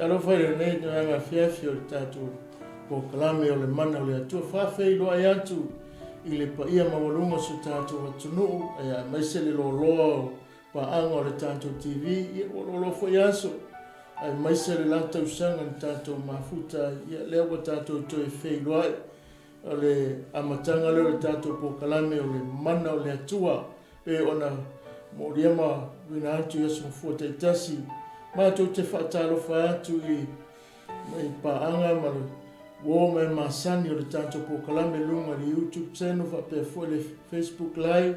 talo fai nei nga fiafi o tatu po kalame o le mana o le atua whawhei loa i atu i le pa ia mawalunga su tatu wa tunu e mai se le loa pa anga o le tatu TV i o lo fo yaso ai mai se le lata usanga ni tatu mafuta ia lea wa tatu to e fei loa o le amatanga leo le tatu po kalame o le mana o le atua pe ona moriama wina atu yaso mfua taitasi ma to te whaatalo wha atu i paanga ma le wo mai masani o le tanto po kalame lunga le YouTube channel wha pe fo le Facebook live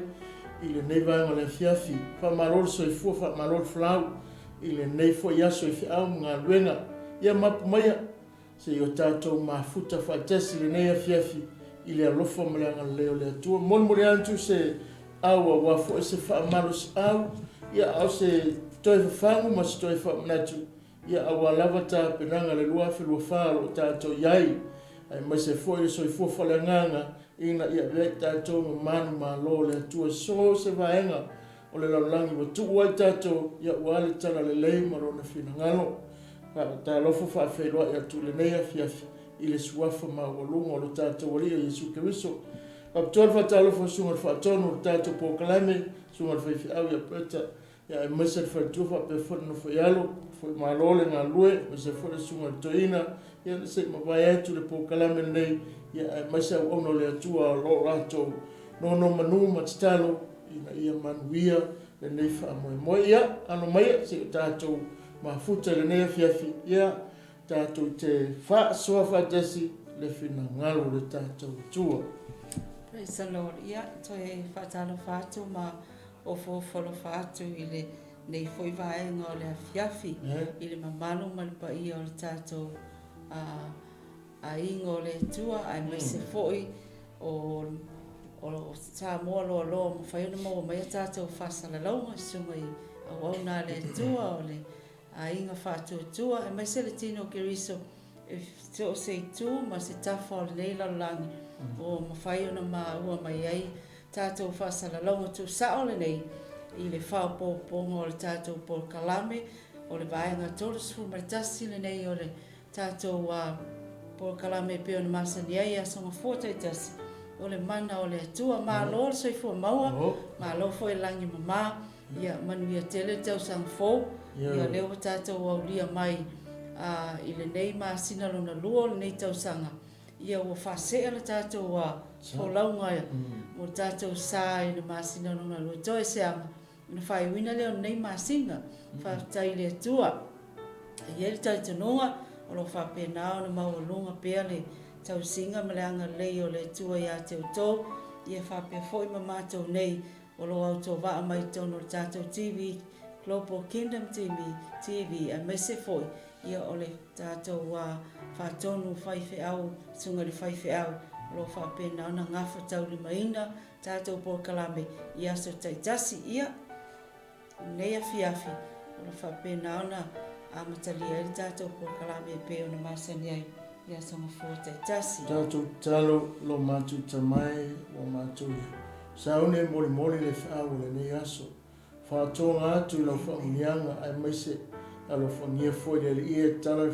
i le nei vanga le fiafi wha marol so i fua wha marol flau i le nei fo yaso i fiau ngā luenga ia mapu maia se i o tato mafuta wha tesi le nei a fiafi i le alofa malanga leo le atua mon mori antu se aua wafo e se wha maros au ia au se toi fangu mas toi fa natu ia awalava ta penanga le lua filua falo tato yai ai mai se foi so i fo falanganga ina ia ve tato manu malo le tua so se vaenga o le langi wa tu wa tato ia wale tala le lei marona fina ngalo ta lofo fa felo ia tu le nei fiafi ile suafa ma wolunga lo tato wali Yesu Kristo aptol fa talo fo sunga fa tono tato po kalame sunga fa fi au ia preta ya mese fa tufa pe fo no fo yalo fo malole nga lue mese fo le sunga toina ya se ma vai tu le po kalame nei ya mese ono le tua lo rato no manu matalo ina ia manuia le nei fa mo ya ano mai se tato ma futa le nei fiafi ya tato te fa so fa desi le fina ngalo le tato tua. Praise the Lord. Ya toi fa talo fa tu ma o folo fatu ile nei foi vai ngo le fiafi ile mamalo mal pa i o tato a ingo le tua ai mai se foi o sa mo lo fai no mo mai tato fa sala longa sumai a ona le tua o le a inga fatu tua ai mai se le tino ke riso so se tu ma se tafo le la lang o ma fai no ma ua mai ai tato fa sala longa tu sa o le nei i le whao pōponga o le tātou po kalame, o le vaenga tōras fu maritasi le nei o le tātou po kalame peo na masani ai a songa fōtai tasi. O le mana o le atua, mā lo le soifua maua, mā lo fo e langi mama, ia manu ia tele tau sang fō, ia leo tātou au lia mai i le nei mā sina lona lua le nei tau sanga. Ia ua whasea le tātou po launga ia, mo tātou sā i le mā sina lona lua toi seanga. Na fai wina leo nei masinga fa tai le tua ia le tai tonga o lo fa pena o ma o longa pele tau singa malanga le o le tua ia te to ia fa pe foi mama to nei o lo auto va mai to no tato TV Global Kingdom TV a mese foi ia o le tato wa fa tonu fai fe au sunga le fai fe au lo fa pena na ngafa tau le maina tato po kalame ia so tai tasi ia nei a fiafi o na whapena ona a matalia i tātou po kalame e peo na masani ai ia songa fōtai tasi. Tātou talo lo mātou tamai o mātou saune mori le whao le nei aso. Whātonga atu lau whamunianga ai maise a lau whaunia fōi le ia tala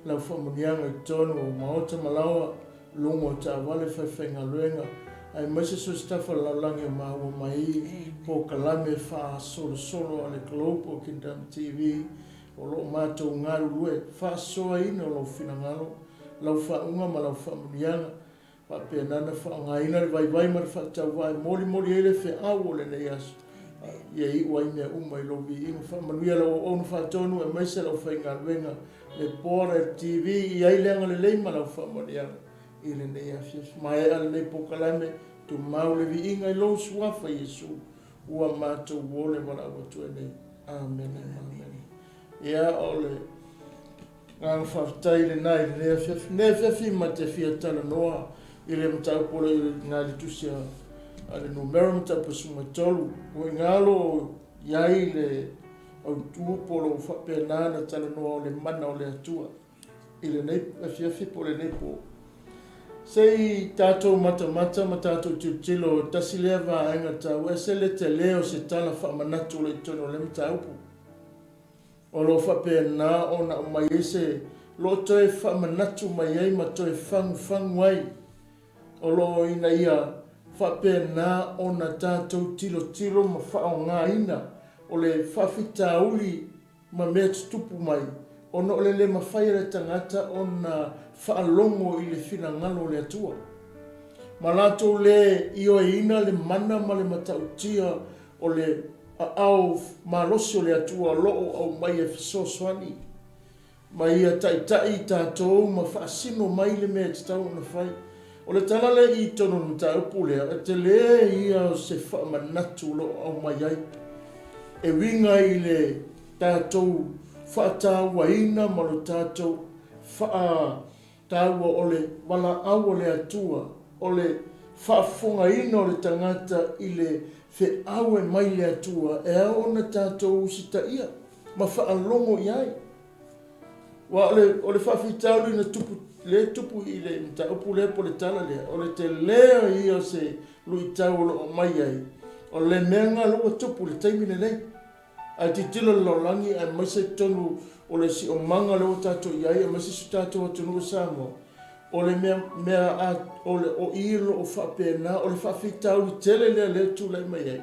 lau whamunianga i tono o maota malawa lungo ta wale whaiwhainga luenga ai maise so stafa laulangi o maua mai po kalame wha solo ale Global Kingdom TV o lo mātou ngaru lue wha soa ina o lau whinangalo lau whaunga ma lau whamunianga wha pia nana whaungaina le vai mara wha tau vai mori ele whe au o le nei aso ia i ua ina umai lo vi inga wha manuia lau onu wha tonu e maise lau whainga luenga le pora TV i aileanga le leima lau whamunianga i le nei afias mai ale nei po kalame tu maule vi inga i lo suafa Yesu ua mātou wole wala watu e nei. Amen. Ia ole ngā whaftai le nai le nea whiawhi ma te whia tala noa i le mtau polo i ngā le tusia a le Numera mtau pasunga tolu o i ngalo iai le au tuupolo whapea nāna tala noa o le mana o le atua i le nei whiawhi po le nei po. Sei tātou mata ma tātou tilo tasi lea vāenga tau e se le te leo se tala whamanatu le tono le mta upu. O lo whapena o na mai ese lo toe whamanatu mai ei ma toe whangu ai. O lo ina ia whapena o na tātou tilo ma whao ngā ina. O le whawhita uli ma mea tupu mai. O no le mawhaia tangata o na whaalongo i le whina ngalo le atua. Ma lato le io e ina le mana ma le matautia o le au malosi o le atua loo au mai e fisoswani. Ma ia tai tātou ma whaasino mai le mea te tau na whai. O le tala le i tono na taupu lea, e te le ia o se whaamanatu loo au mai ai. E winga i le tātou whaataua ina ma lo tātou whaataua o le wala au o le atua, o le whaafonga ina o le tangata i le fe aue mai le atua, e au na tātou usita ia, ma whaalongo i ai. Wa o le whawhitauri na tupu i le mtaupu le po le tala lea, o le te lea i o se lui tau lo mai ai, o le menga lua tupu le taimine nei. A ti tilo lolangi a maise tonu o le si o manga leo tato iai a maise su tato o tonu o Samoa. O le mea o ilo o whapena, o le whawhitau i tele lea lea tu lai mai ai.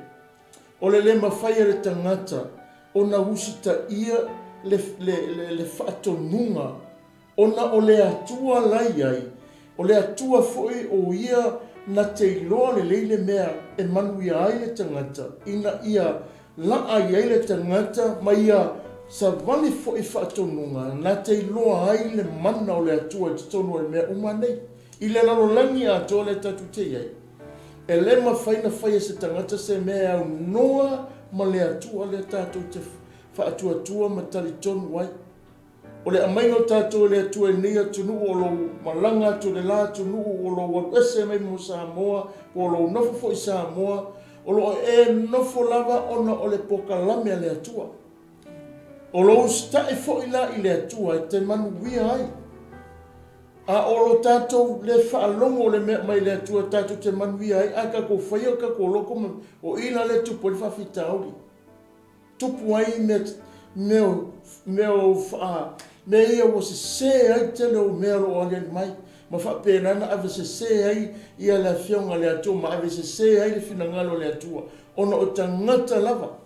O le mawhaia le tangata, o na usita ia le whaatonunga, o na o le atua lai ai, o le atua foi o ia na te iloa le leile mea e manuia ai le tangata, ina ia la ai le tangata mai ia sa vali fo i whaatonunga na te iloa ai le mana o le atua te tonu e mea umanei. I le lalolangi a toa le tatu te iei. E le mawhaina whaia se tangata se mea au noa ma le atua le tātou te whaatua ma tali tonu ai. O le amaingo tātou le atua e nia tunu o lo malanga tu le la tunu o lo waluese mai mo Samoa, o lo nofo fo i Samoa, o lo e nofo lava ona o le pokalame le atua. O lo ustai fo ila i le atua e te manuia ai. A o lo tātou le whaalongo le mea mai le atua tātou te manuia ai. A ka ko whaia ka ko loko o ina le tupu le whawhita auri. Tupu ai me ia o se ai tele o mea lo o mai. Ma whapena na ave se ai ia le whionga le atua, ma ave se ai le whinangalo le atua. Ona o tangata lava.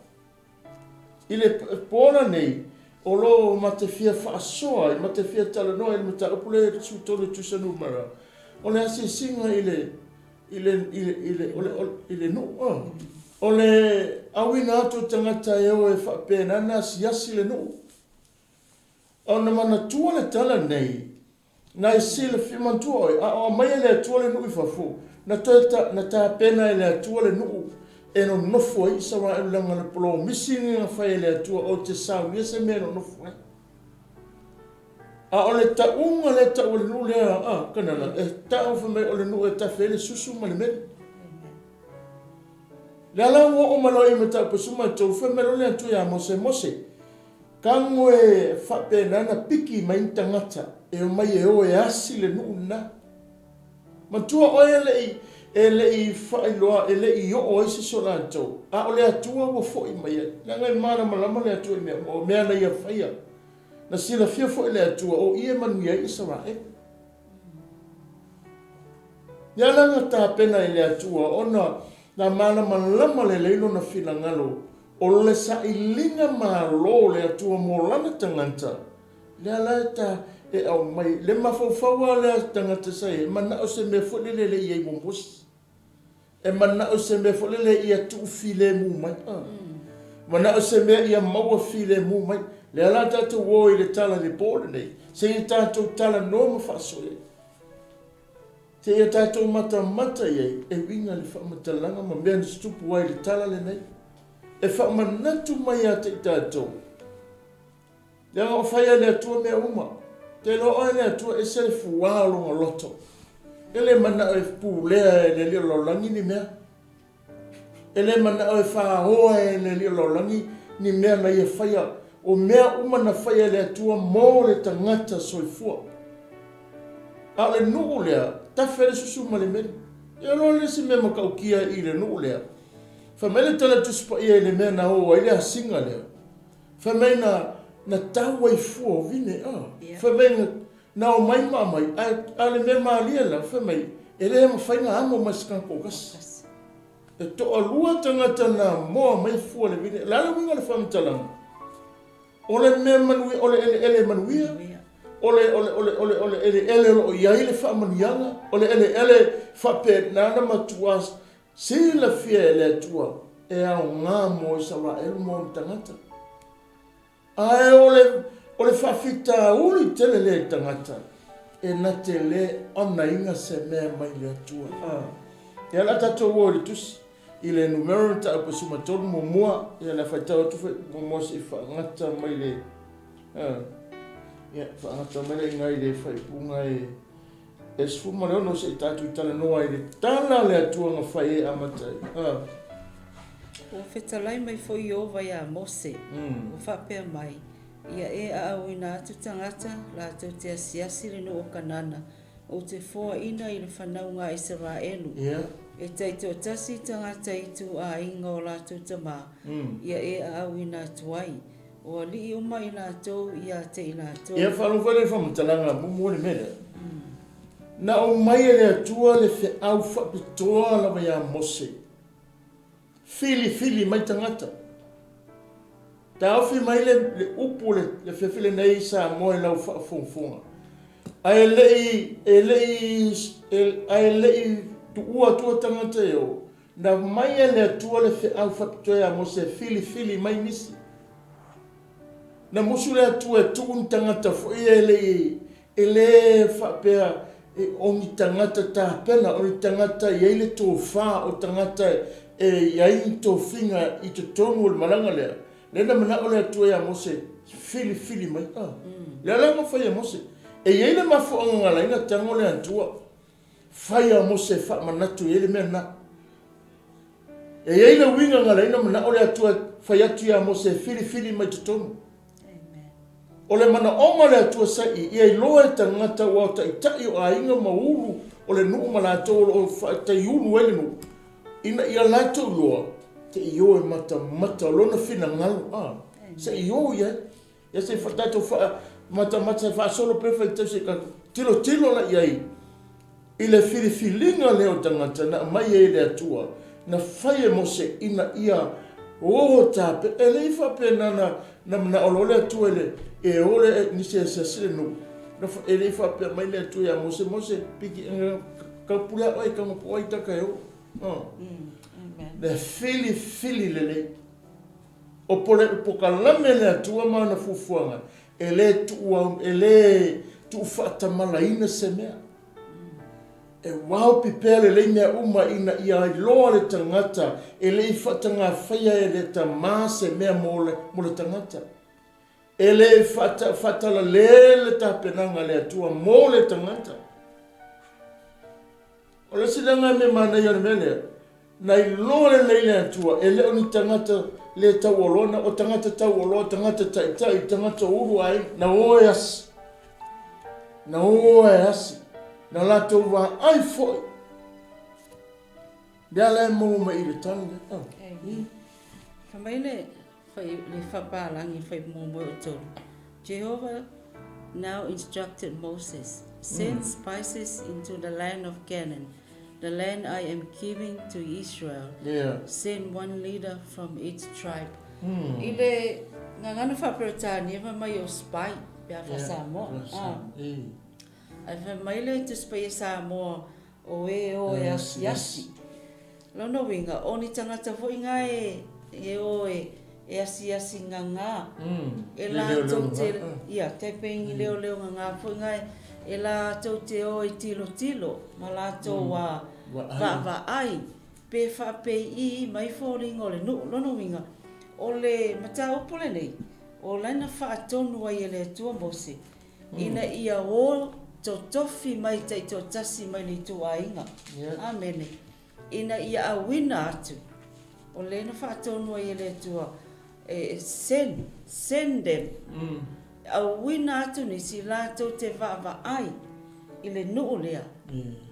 I le pōna nei, o lo ma te fia whaasoa, ma te fia talanoa, ma ta upule sutore tusa Numera. O le ase singa i le nuu. O le awina atu tangata eo e whapena na siasi le nuu. O na mana tua le tala nei, na i si le whimantua oi, a mai le atua le nuu i whafu, na tā pena le atua le nuu, e no nofo ai sa wa e langa le polo, misi nga whae le atua o te sau, ia se mea no nofo ai. A o le taunga le ta o le nuu lea, kanala, e ta o whamai o le nuu e ta whele susu ma le meri. Le ala o malo i me ta pasuma tau whamai le atua ya mose. Kango e whapena na piki mai tangata, e o mai e o e asi le nuu na. Matua oe e le i whailoa, e le i o isi so lantou. A o le atua wa fo i mai e. Nanga i mana malama le atua i mea, o mea na ia whaia. Na sila fia fo i le atua, o ia manuia i sa rae. Ia langa tā pena i le atua, ona na mana malama le leilo na whilangalo, o le sa i linga malo le atua mo lana tanganta. Le ala ta e au mai, le mawhauwhaua le tangata sai, mana o se me fwelele le iei mombosi. E mana o se me fwelele ia tu file mu mai. Mana o se me ia maua file mu mai. Le ala tatu wo i le tala le pōle nei. Se i tatu tala no ma whasoe. Se i tatu mata iei, e winga le whamatalanga ma mea ni stupu wai le tala le nei. E whamanatu mai a te tatu. Le o whaia le atua mea uma. Te loa le atua e se fualo nga loto. Ele mana e pulea e le li lolangi ni mea. Ele mana e whahoa e le li lolangi ni mea na ia whaia. O mea uma na whaia le atua mō le tangata soifua. A le nuu lea, ta where susu ma le meni. E lo le si mea makaukia i le nuu lea. Whamele tala tuspa ia i le mea na hoa i le hasinga lea. Whamei na na tau ai fua vine whamei na o mai mamai ale me maalia la whamei e rea mawhainga amo masikanko kas e to alua tangata na moa mai fua le vine lala winga le whamtalanga ole me manui ole ele manuia ole ele o iai le whamanianga ole ele whape nana matuas sila fia ele atua e au ngā mo i sawa elu mo tangata ai ole whawhita uli tele le tangata e na te le ona inga se mea mai le atua e ala tato wori tusi i le numero ta apa suma tonu mo mua e ala whaitau tuwhe mo mua se whaangata mai le whaangata mai le ngai le whaipunga e sfuma leo no se tatu i tala noa i le tala le atua nga whai e amatai o whetalai mai foi o vai a mose o whapea mai ia e a au ina atu tangata la tau te asiasi le no o kanana o te foa ina i le whanau ngā Israelu e taito tasi tangata i tu a inga o la tau tama ia e a au ina tuai o li uma ina tau ia te ina tau ia whanau whare whamutalanga mumore mele na o mai le atua le whe au whapitoa la vai a mose fili mai tangata. Ta ofi mai le upu le whewhile nei sa moe lau whaafonga. Ai lei tu ua tua tangata eo. Na mai le atua le au whapitoa mo se fili mai nisi. Na musu le atua tuun tangata fo e le whapea ongi tangata ta pena, ongi tangata i eile tō wha o tangata e iai tō whinga i te tonu o le malanga lea. Lena mana o le atua ia mose fili mai. Lea langa whai a mose. E eile mafo anga ngalaina tango le atua. Whai a mose wha manatu e ele mea na. E eile winga ngalaina mana o le atua whai atu ia mose fili mai te tonu. O le mana onga le atua sai i ai loa e tangata wau ta i tai o a inga mauru o le nuu malato o ta iunu ele nuu. Ina ia lato loa te io e mata lona fina ngalo. Se io ia se whatato mata wha solo prefa te se ka tilo la iai. I le filifilinga leo tangata na mai e le atua na whai e mose ina ia o tape e le whape na olole atua e ole ni se sile no na e le whape mai le atua ia mose piki ka pula oi ka mo oi taka eu. Le fili lele o poka lame le atua mana fufuanga ele tu fata malaina se mea e wau pipele le mea uma ina ia loa le tangata ele fata ngā whaia e le ta maa se mea mo le tangata ele fata la le ta penanga le atua mo le tangata o le silanga me mana ia mele nai lore leile atua ele oni tangata le tauolona o tangata tauolo tangata tai tangata uru ai na oeas na lato wa ai foi dela mo mai le tanga Famaile fai le fapalangi fai mo to Jehovah now instructed Moses send spices into the land of Canaan, the land I am giving to Israel. Send one leader from each tribe. Ile ngana fapertani fa mai o spy pia fa samo. Ai fa mai le te spy samo o yasi. Lono winga oni tangata fo inga e asi nganga. Ela tote ia te pengi leo nganga fo inga ela tote o tilo malato wa va ai pe fa pe I mai falling ole no winga ole mata opole nei o lana fa tonu ai ele tua mose ina ia o tofi mai tai to tasi mai ni tu ainga amen ina ia a wina atu ole na fa tonu ai ele tua send them a wina atu ni sila to te va ai ile no lea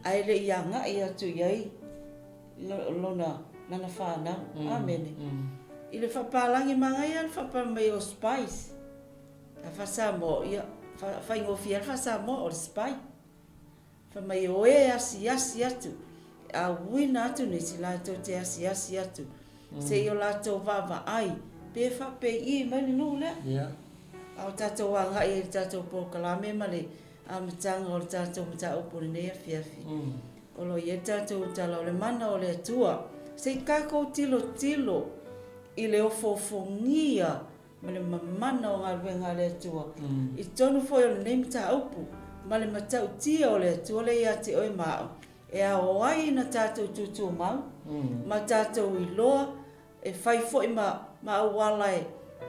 ai le yanga ia tu yai lona nana fa na amen ile fa palangi manga ia fa pa mai o spice Fasa mo ia fa ingofia fasa mo o spai. Fa mai oe asi atu. A wina atu ni sila to te asi atu. Se yo la to va ai. Pe fa pe I mani no le. Yeah. Au tato wa ngai tato po kalame male. Am tang o tato mta opo ne fiafi. O lo ye tato tala o le mana o le atua. Se kako tilo I le ofofongia ma le mamana o ngā le atua. I tonu foi o le neimta upu ma le matau tia o le atua le ia te oi mao. E a oai na tātou tutu mau. Ma tātou I loa e whai foi ma awala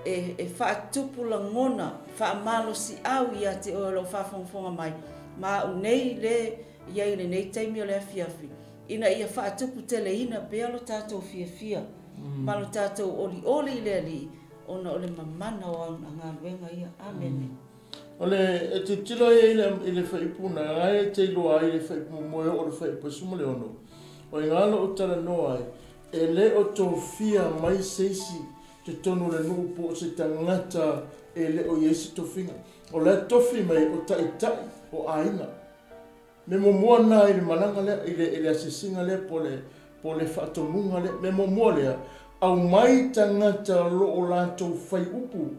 e whaatupu la ngona, whaamalo si au ia te oi lo whawhongwhonga mai. Ma unei le iai le nei taimi o le afiafi. Ina ia whaatupu tele ina bea lo tātou fiafia. Ma lo tātou oli le ali. Ona o le mamana o au ngā ruenga ia. Amen. Ole e te tilo e ile whaipuna, ngai te iloa I le whaipu moe o le whaipu suma le ono. O I ngalo o tala noa e le o tō fia mai seisi te tonu le nuu po o se tangata e le o Yesu tofinga. O le tofi mai o tai o aina. Me mo mua nā I le malanga le, I le asesinga le po le whaatonunga le, me mo mua lea, au mai tangata lo o lātou whai upu.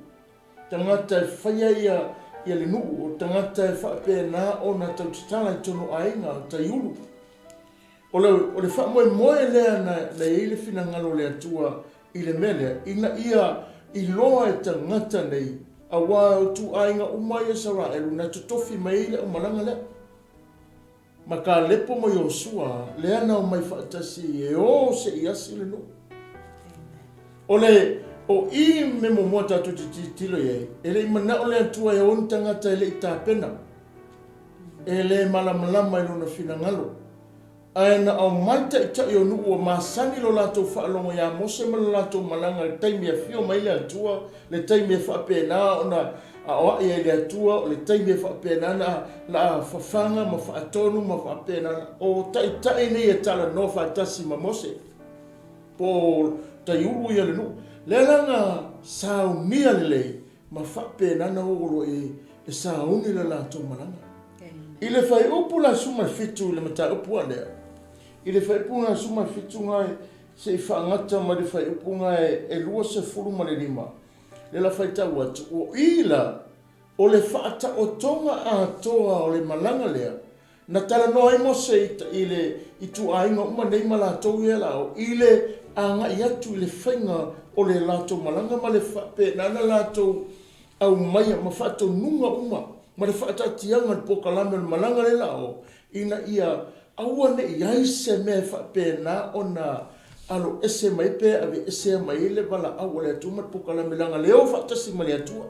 Tangata e whaia ia le nuu, o tangata e whaapena o nā tautitala I tono ainga o tai ulu. O le whaamoe lea na I le whina ngalo le atua I le mele, ina ia I loa e tangata nei, a wā o tu ainga umai e Saraelu, na tutofi mai le o malanga lea. Ma ka lepo mo Yosua, lea na o mai whaatasi e o se iasi le nuu. O I me mo mo tatu tilo ye, ele I mana o le atua e on tangata ele I tāpena. Ele malamalama I lona whina ngalo. Aena au maita I tai o nuu o masani lo lato whaalongo ya mose ma lo lato malanga le taimi a fio mai le atua, le taimi a whaapena o na a oa I le atua, o le taimi a whaapena na la whawhanga ma whaatonu ma whaapena. O tai nei e tala no whaatasi ma mose. Po tai ulu I le nuu. Le langa saunia lelei, ma whapena na oro e sauni le lato malanga. I le whai upu la suma fitu le mata upu alea. I le whai upu la suma fitu ngai se I whaangata ma le whai upu ngai e lua se furu ma le lima. Le la whai tau atu. O ila, o le whaata o tonga a toa o le malanga lea. Na tala no ai mo se I tu ainga uma nei ma la tau ia lao. I le anga I atu I le whainga o le lato malanga ma le whape na lato au maia ma whato nunga uma. Ma le whaatatianga le pokalame le malanga le lao. Ina ia aua ne iai se me whape na o na alo ese mai pe ave ese mai le wala au le atu ma le pokalame langa leo whaatasi ma le atua.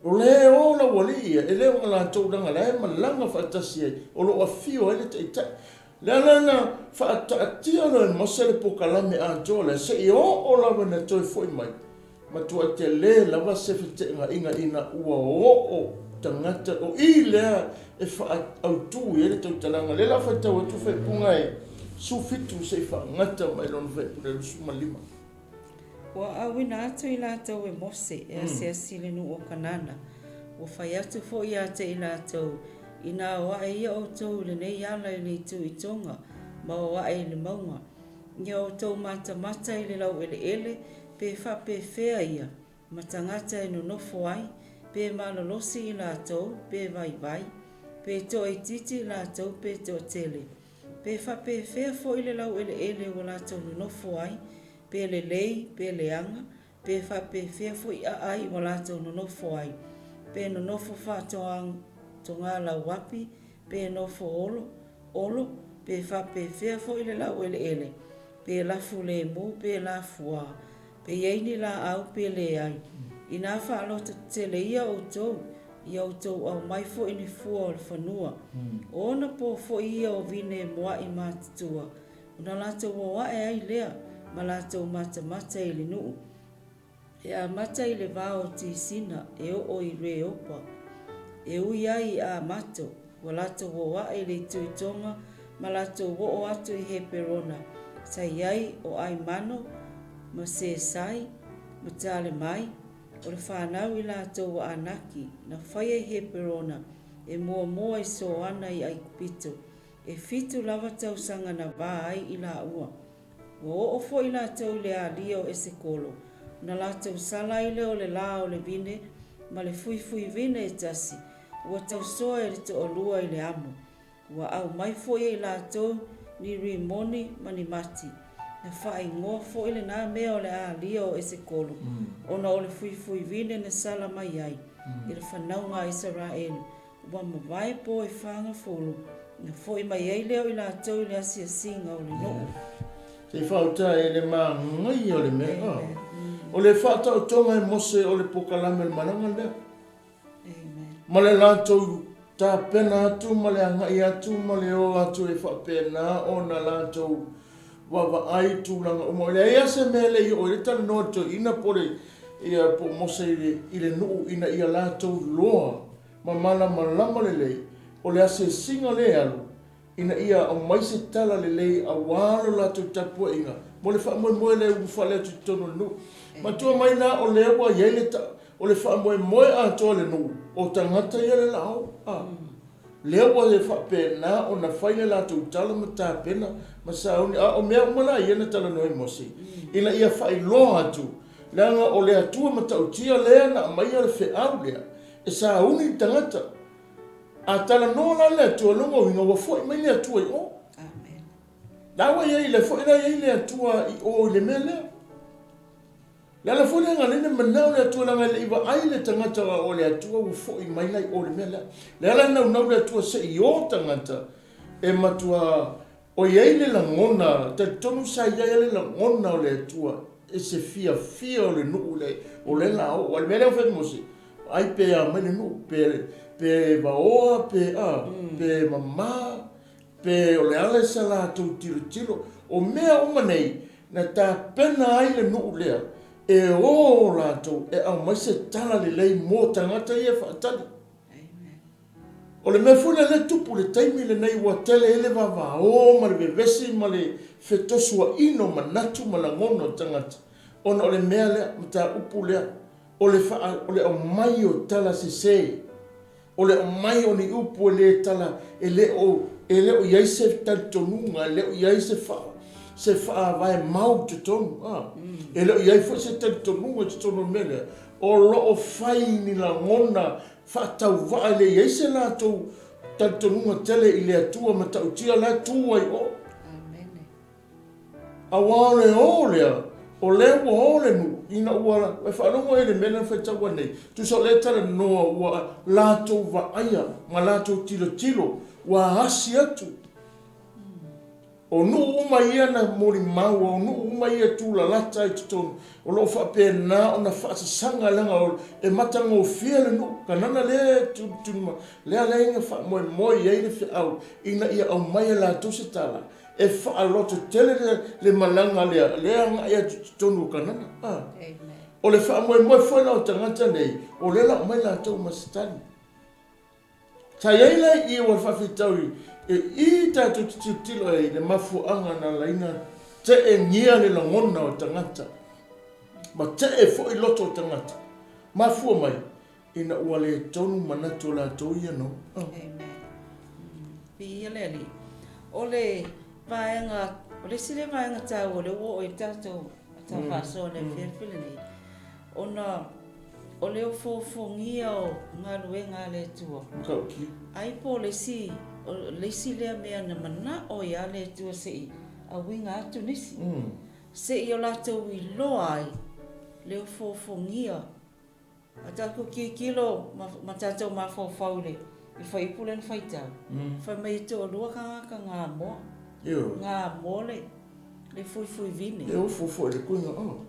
O leo la wali ia, e leo ngala tau langa le malanga whaatasi e o lo a fio ele te itai. Lena na whaatatia no e masa le pokalame a jola se I o lawa na toi foi mai. Ma tua te le lawa se fite inga ina ua o tangata o I lea e whaautu e le tau talanga. Le la whaitau atu whaipunga e sufitu se whaangata mai lona whaipure lusuma lima. Wa awina atu I lātou e mose e ase le nu o kanana. Wa whai atu fo I ate I lātou ina wa ia o tau le nei ala I nei tu I tonga ma wa le maunga. Nia o tau mata I le lau ele pe whape whea ia ma tangata e no nofo ai pe malolosi I lātou pe vai pe to e titi I lātou pe to tele pe whape whea fo I le lau ele o lātou no nofo ai pe le lei pe le anga pe whape whea fo I a ai o lātou no nofo ai pe no nofo whatoang tonga la wapi pe no fo olo pe whape whea fo I le lau ele pe lafu le mo pe lafua pe yeini la au pe le ai ina whaalo te le ia o tau au mai fo ini fua o le whanua ona po fo ia o vine moa I mātua una lato wa e ai lea ma lato mata I le nuu e a mata I le vao ti sina e o I re opa e ui ai a mato, wa lato wa e le tuitonga, ma lato wo atu I he perona, sai ai o ai mano, ma se sai, ma tale mai, O le whanau I lātou anaki, na whaia I he perona, e mua I so ana I ai kupito, e fitu lava tausanga na vā ai I la ua. Wa o fo I lātou le alia o e se kolo, na lātou sala I le o le la o le vine, ma le fui vine e tasi, ua tau soa e le to o lua I le amo. Wa au mai fo I lātou ni rimoni ma ni mati. Na whae ngoa fo I le nā mea o le alia o e se kolo. Ona o le fui vine na sala mai ai. I le whanau ngā Israel. Wa mawai po e whanga folo. Na fo I mai ai leo I lātou I le asia singa o le noo. Te whauta e le mā ngai o le mea. O le whata o tonga e mose o le pokalame le mananga lea. Ma le lātou tā pena atu, ma le angai atu, ma le o atu e whapena o na lātou wawa ai tūlanga o mo. Le ea se me le I o le tala noa to ina pore ia po mose I le nuu ina ia lātou loa. Ma mana malama le lei, o le ase singa le alu, ina ia o maise tala le lei a wālo lātou tapua inga. Mo le wha le ufale atu tono nuu. Ma tua mai nā o le awa iei le ta, o le wha a toa le nuu, o tangata ia le lao. Lea wa le whapena o na whaile lātou tala ma tā pena, ma sauni, o mea umana ia na tala noi mosi. Ina ia whailoa atu, leanga o le atua ma tautia lea na mai ale whiau lea, e sauni tangata. A tala noa le atua longo winga wa fwoi mai le atua I o. Amen. Lawa ia le fwoi la ia le atua I o le mea lea. Lala fwoi nga lene manau le atua langa le iwa ai le tangata o le atua u fwoi mai lai o le mea lea. Lala nau le atua se I o tangata e matua o iei le langona, ta tonu sa iei le langona o le atua e se fia o le nuu le o le lao, o le mea lea whai mosi. Ai pe a mene nuu, pe vaoa, pe mama, pe o le ale sa la tau tilo, o mea umanei na ta pena ai le nuu lea, e o la tau, e au mai se tala le lei mo tangata ia whaatali. O le mea funa le tupu le taimi le nei wa tele ele vavao, ma le vevesi, ma le fetosua ino, ma natu, ma la ngono tangata. Ona o le mea lea, ma ta upu lea, o le au mai o tala se sei. O le mai o ni upu le tala e le o iai se tantonunga, e le o iai se wha vai mau te tonu. E le o iai fo se tantonunga te tonu mele. O lo o fai ni la ngona whatau vai le iai se la tau tantonunga tele I le atua ma tau tia la tua I o. Awale o lea, o lewa o le nu, ina ua, e whanonga e le mena whaitawa nei, tu sa le tala noa ua lātou wa aia, ma lātou tilo, ua hasi atu. O nu uma ia na mori maua, o nu uma ia tu la lata I tutonu, o lo whapena o na whaasasanga langa o e matanga o fia le nu, kanana le tunuma, lea inga moe ei le whiau, ina ia au mai lātou se tala. E whaaloto tele le malanga lea nga ia tonu kanana. O le moe whaina o tangata nei, o le la mai la tau masitani. Ta iei I wa whawhitaui, e I tātou tilo e le mafuanga na laina te e ngia le langona o tangata. Ma te e fo I loto o tangata. Mafua mai, ina ua le tonu manato la tau ia no. Amen. Pia leli. O le vaenga, o le sile vaenga tau o le o I tātou tau whaso le whiawhile nei. Ona, o le o fofongia o ngā luenga le tua. Kauki. Ai po le si lea mea na mana o ia le tua se I a winga atu nisi. Se I o lātou I loa ai le o fofongia. A tāko ki kilo ma tātou ma fofaule. I whai pule na whai tau. Whai mai tō lua ka ngā moa. Ngā moa le fui vine. E o fufo le kuinga o.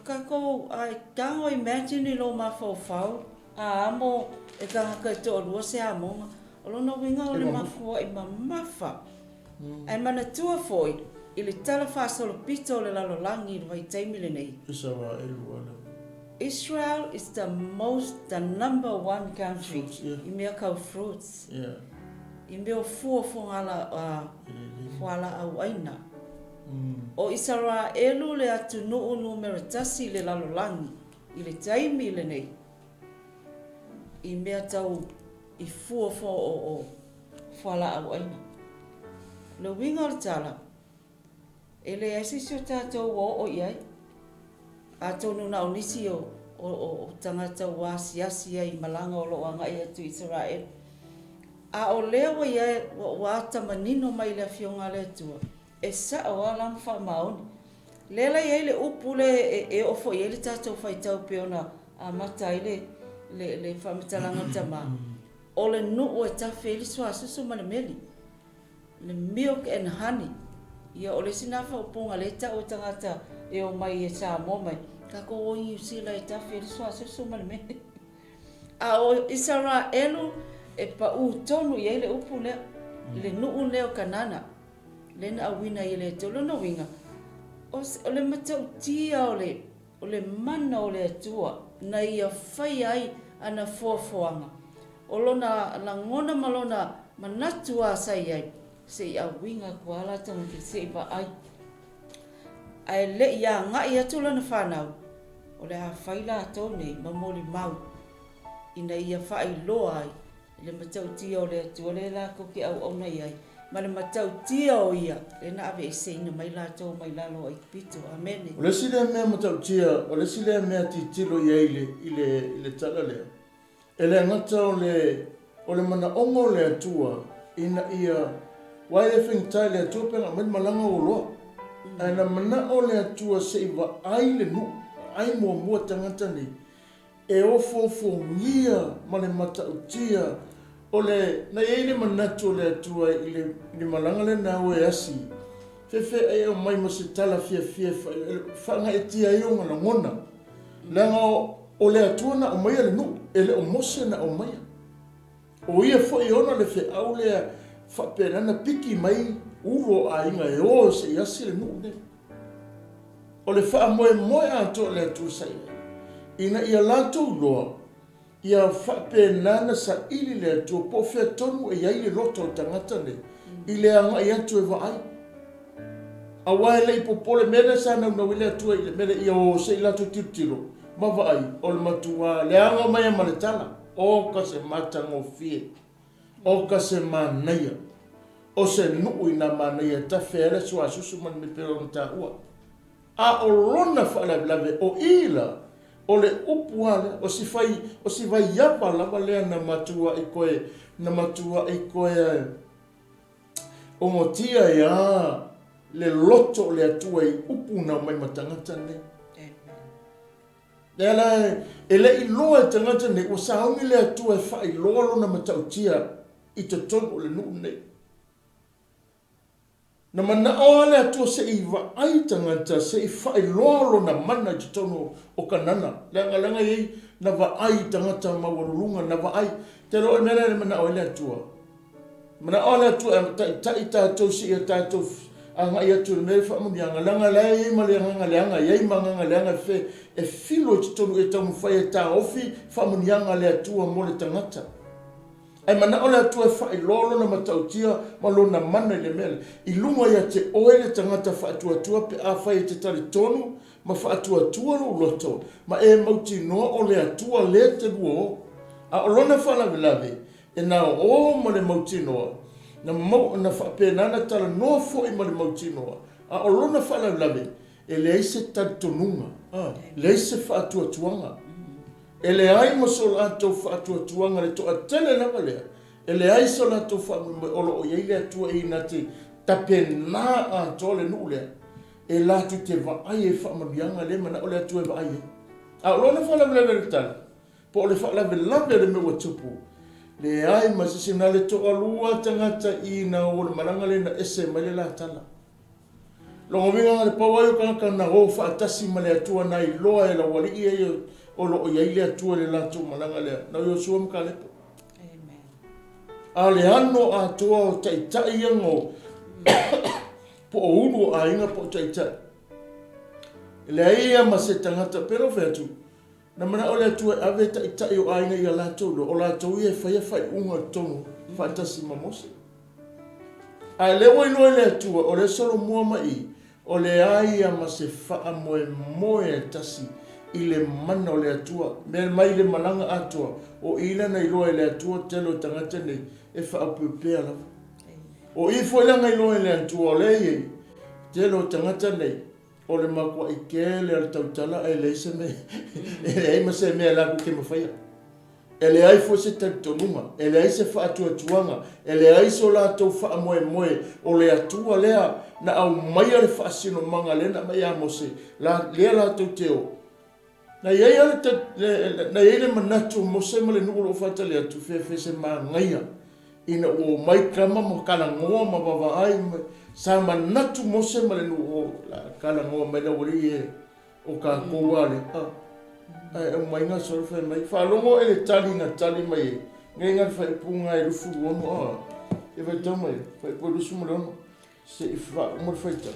Kako ai tango imagine lo ma fofau. A amo e ka tō lua se amonga. O lona winga o le mafua I mamafa. Ai mana tua foi. I le tala whasolo pito le lalolangi I vai taimile nei. Isa wa elu ala. Israel is the number one country. I mea kau fruits. I mea fuafongala fuala au aina. O Israel le atu nuu Numera tasi le lalolangi. i le taimi le nei. I mea tau i fuafo o whala au aina. Le winga o le tala. E le asisi o tātou o iai. A tonu na onisi o tangata wasiasi ai malanga o loa ngai atu Israel. A o lea wa iai wa tamanino mai le fionga le atua. E sa o alang wha maoni. Lela iai le upu le e ofo iai le tātou whaitau peona a mata i le whamitalanga tama. O le nuu e tawhi ili swa susu ma le meli. Le milk and honey. Ia o le sinafa o punga le ta o tangata e o mai e sa mo mai. Kako o New Zealand e tawhi ili swa susu ma le meli. A o isara elu e pa u tonu iai le upu lea. Le nuu leo kanana. Le na awina i le tolo na winga. O le matau tia o le mana o le atua. Na ia whai ai ana fuafuanga. O lona langona malona manatu a sai ai. Se ia winga kuala tanga ki se iwa ai. Ai le ia ngai atu lana whanau. O le a whaila ato nei mamoli mau. Ina ia whai loa ai. Le matau tia o le atua le la koki au au nei ai. Ma le matau tia o ia. Le na ave e se ina mai la tau mai lalo ai pito. Amene. O le sile mea matau tia. O le sile mea titilo ia i le tala lea. E le ngata o le mana ongo le atua. Ina ia wai le whengtai le atua penga mai malanga o loa. Aina mana o le atua se iwa ai le nu. Ai mua tangata ni. E ofo ngia ma le matau tia. O le, na iei le manatu o le atua i le malanga le nao e asi. Fefe e o mai mo se tala fia whanga e tia i o ngana ngona. Langa o le atua na o maia le nu. E le o mose na o maia. O ia fo i ona le fe au lea whaperana piki mai uro a inga e o se i asi le nu ne. O le wha moe ato le atua sai. Ina ia lato loa. Ia whapenana sa ili le atua po fea tonu e iai le loto o tangata ne. I le anga i atu e vaai. A wae lei popole mene sa nau le atua i le mene ia o se i lato tiro. Ma vaai o le matua le anga mai ma le tala. O ka se matango fie. O ka se manaia. O se nuu i na manaia ta fere sua susu man me pero na ta ua. A o rona whalavelave o ila. O le upuale, o si vai yapa lava lea na matua i koe o motia ia le loto le atua i upu na mai matangata ne. Ele i loa e tangata ne, o sauni le atua e whai lolo na matautia i te tonu le nuu ne. Na mana o le atua se i wa ai tangata se i whai lolo na mana i te tonu o kanana. Langa iei na wa ai tangata mawarulunga na wa ai. Te roe mera le mana o le atua. Mana o le atua tai tātou si i tātou anga i atu le mele whaamuni anga. Langa lea i ma le anga leanga, iei manga leanga fe e filo i te tonu e tau mwhai e tā ofi whaamuni anga le atua mo le tangata. Ai mana o le atua e whai lolo na matautia ma lo na mana i le mele. I lunga ia te oe le tangata whaatua pe a whai e te tali tonu ma whaatua lo loto. Ma e mauti noa o le atua le te luo. A o lona whalavelave e na o ma le mauti noa. Na whapenana tala noa fo i ma le mauti noa. A o lona whalavelave e le eise tali tonunga. Le eise whaatua tuanga. E le ai mo so lato whaatua tuanga le toa tele lava lea. E le ai so lato whaatua olo o iei le atua i na te tape nā a tole nuu lea. E latu te vaai e whaamamianga le mana o le atua e vaai e. A lona whaalavelave le tala. Po o le whaalavelave le meua tupu. Le ai masisina le toa lua tangata i na o le maranga le na ese mai le la tala. Longo winga le pawai o kanaka na ho whaatasi ma le atua na i loa e la wali i e o lo o iai le atua le lato maranga le. Na o sua mka lepo. Amen. A le ano a toa o taitai ango. Po o unu a inga po taitai. Le aia ma se tangata pero vetu. Na mana o le atua ave taitai o aina i a lato lo. O lato i e whai unga tonu. Fantasi mamose. A lewa ino le atua o le solo mua mai. O le aia ma se wha moe tasi. i le mana o le atua. Mea mai le malanga atua. O ila na iloa i le atua telo tangata nei e whaapupea lava. O i fwelanga iloa i le atua o le iei telo tangata nei o le makua i kele al tautala e le se me e ma se mea laku ke mawhaia. E le ai fo se tautonunga, e le ai se whaatua tuanga, e le ai so la tau wha moe moe o le atua lea na au mai ale whaasino manga lena mai a mose la lea la tau teo. Na iei le manatu mose ma le nuku lo whata le atu whewhe se maa ngaia ina o mai kama mo kala ngoa ma wawa ai sa manatu mose ma le nuku la kala ngoa mai la wari e o ka koua le ai o mai ngā sorwhe mai whalongo e le tali ngā tali mai e ngai ngā whaipunga e rufu ono e vai tau mai whaipua rusu mo leono se i mo whaita.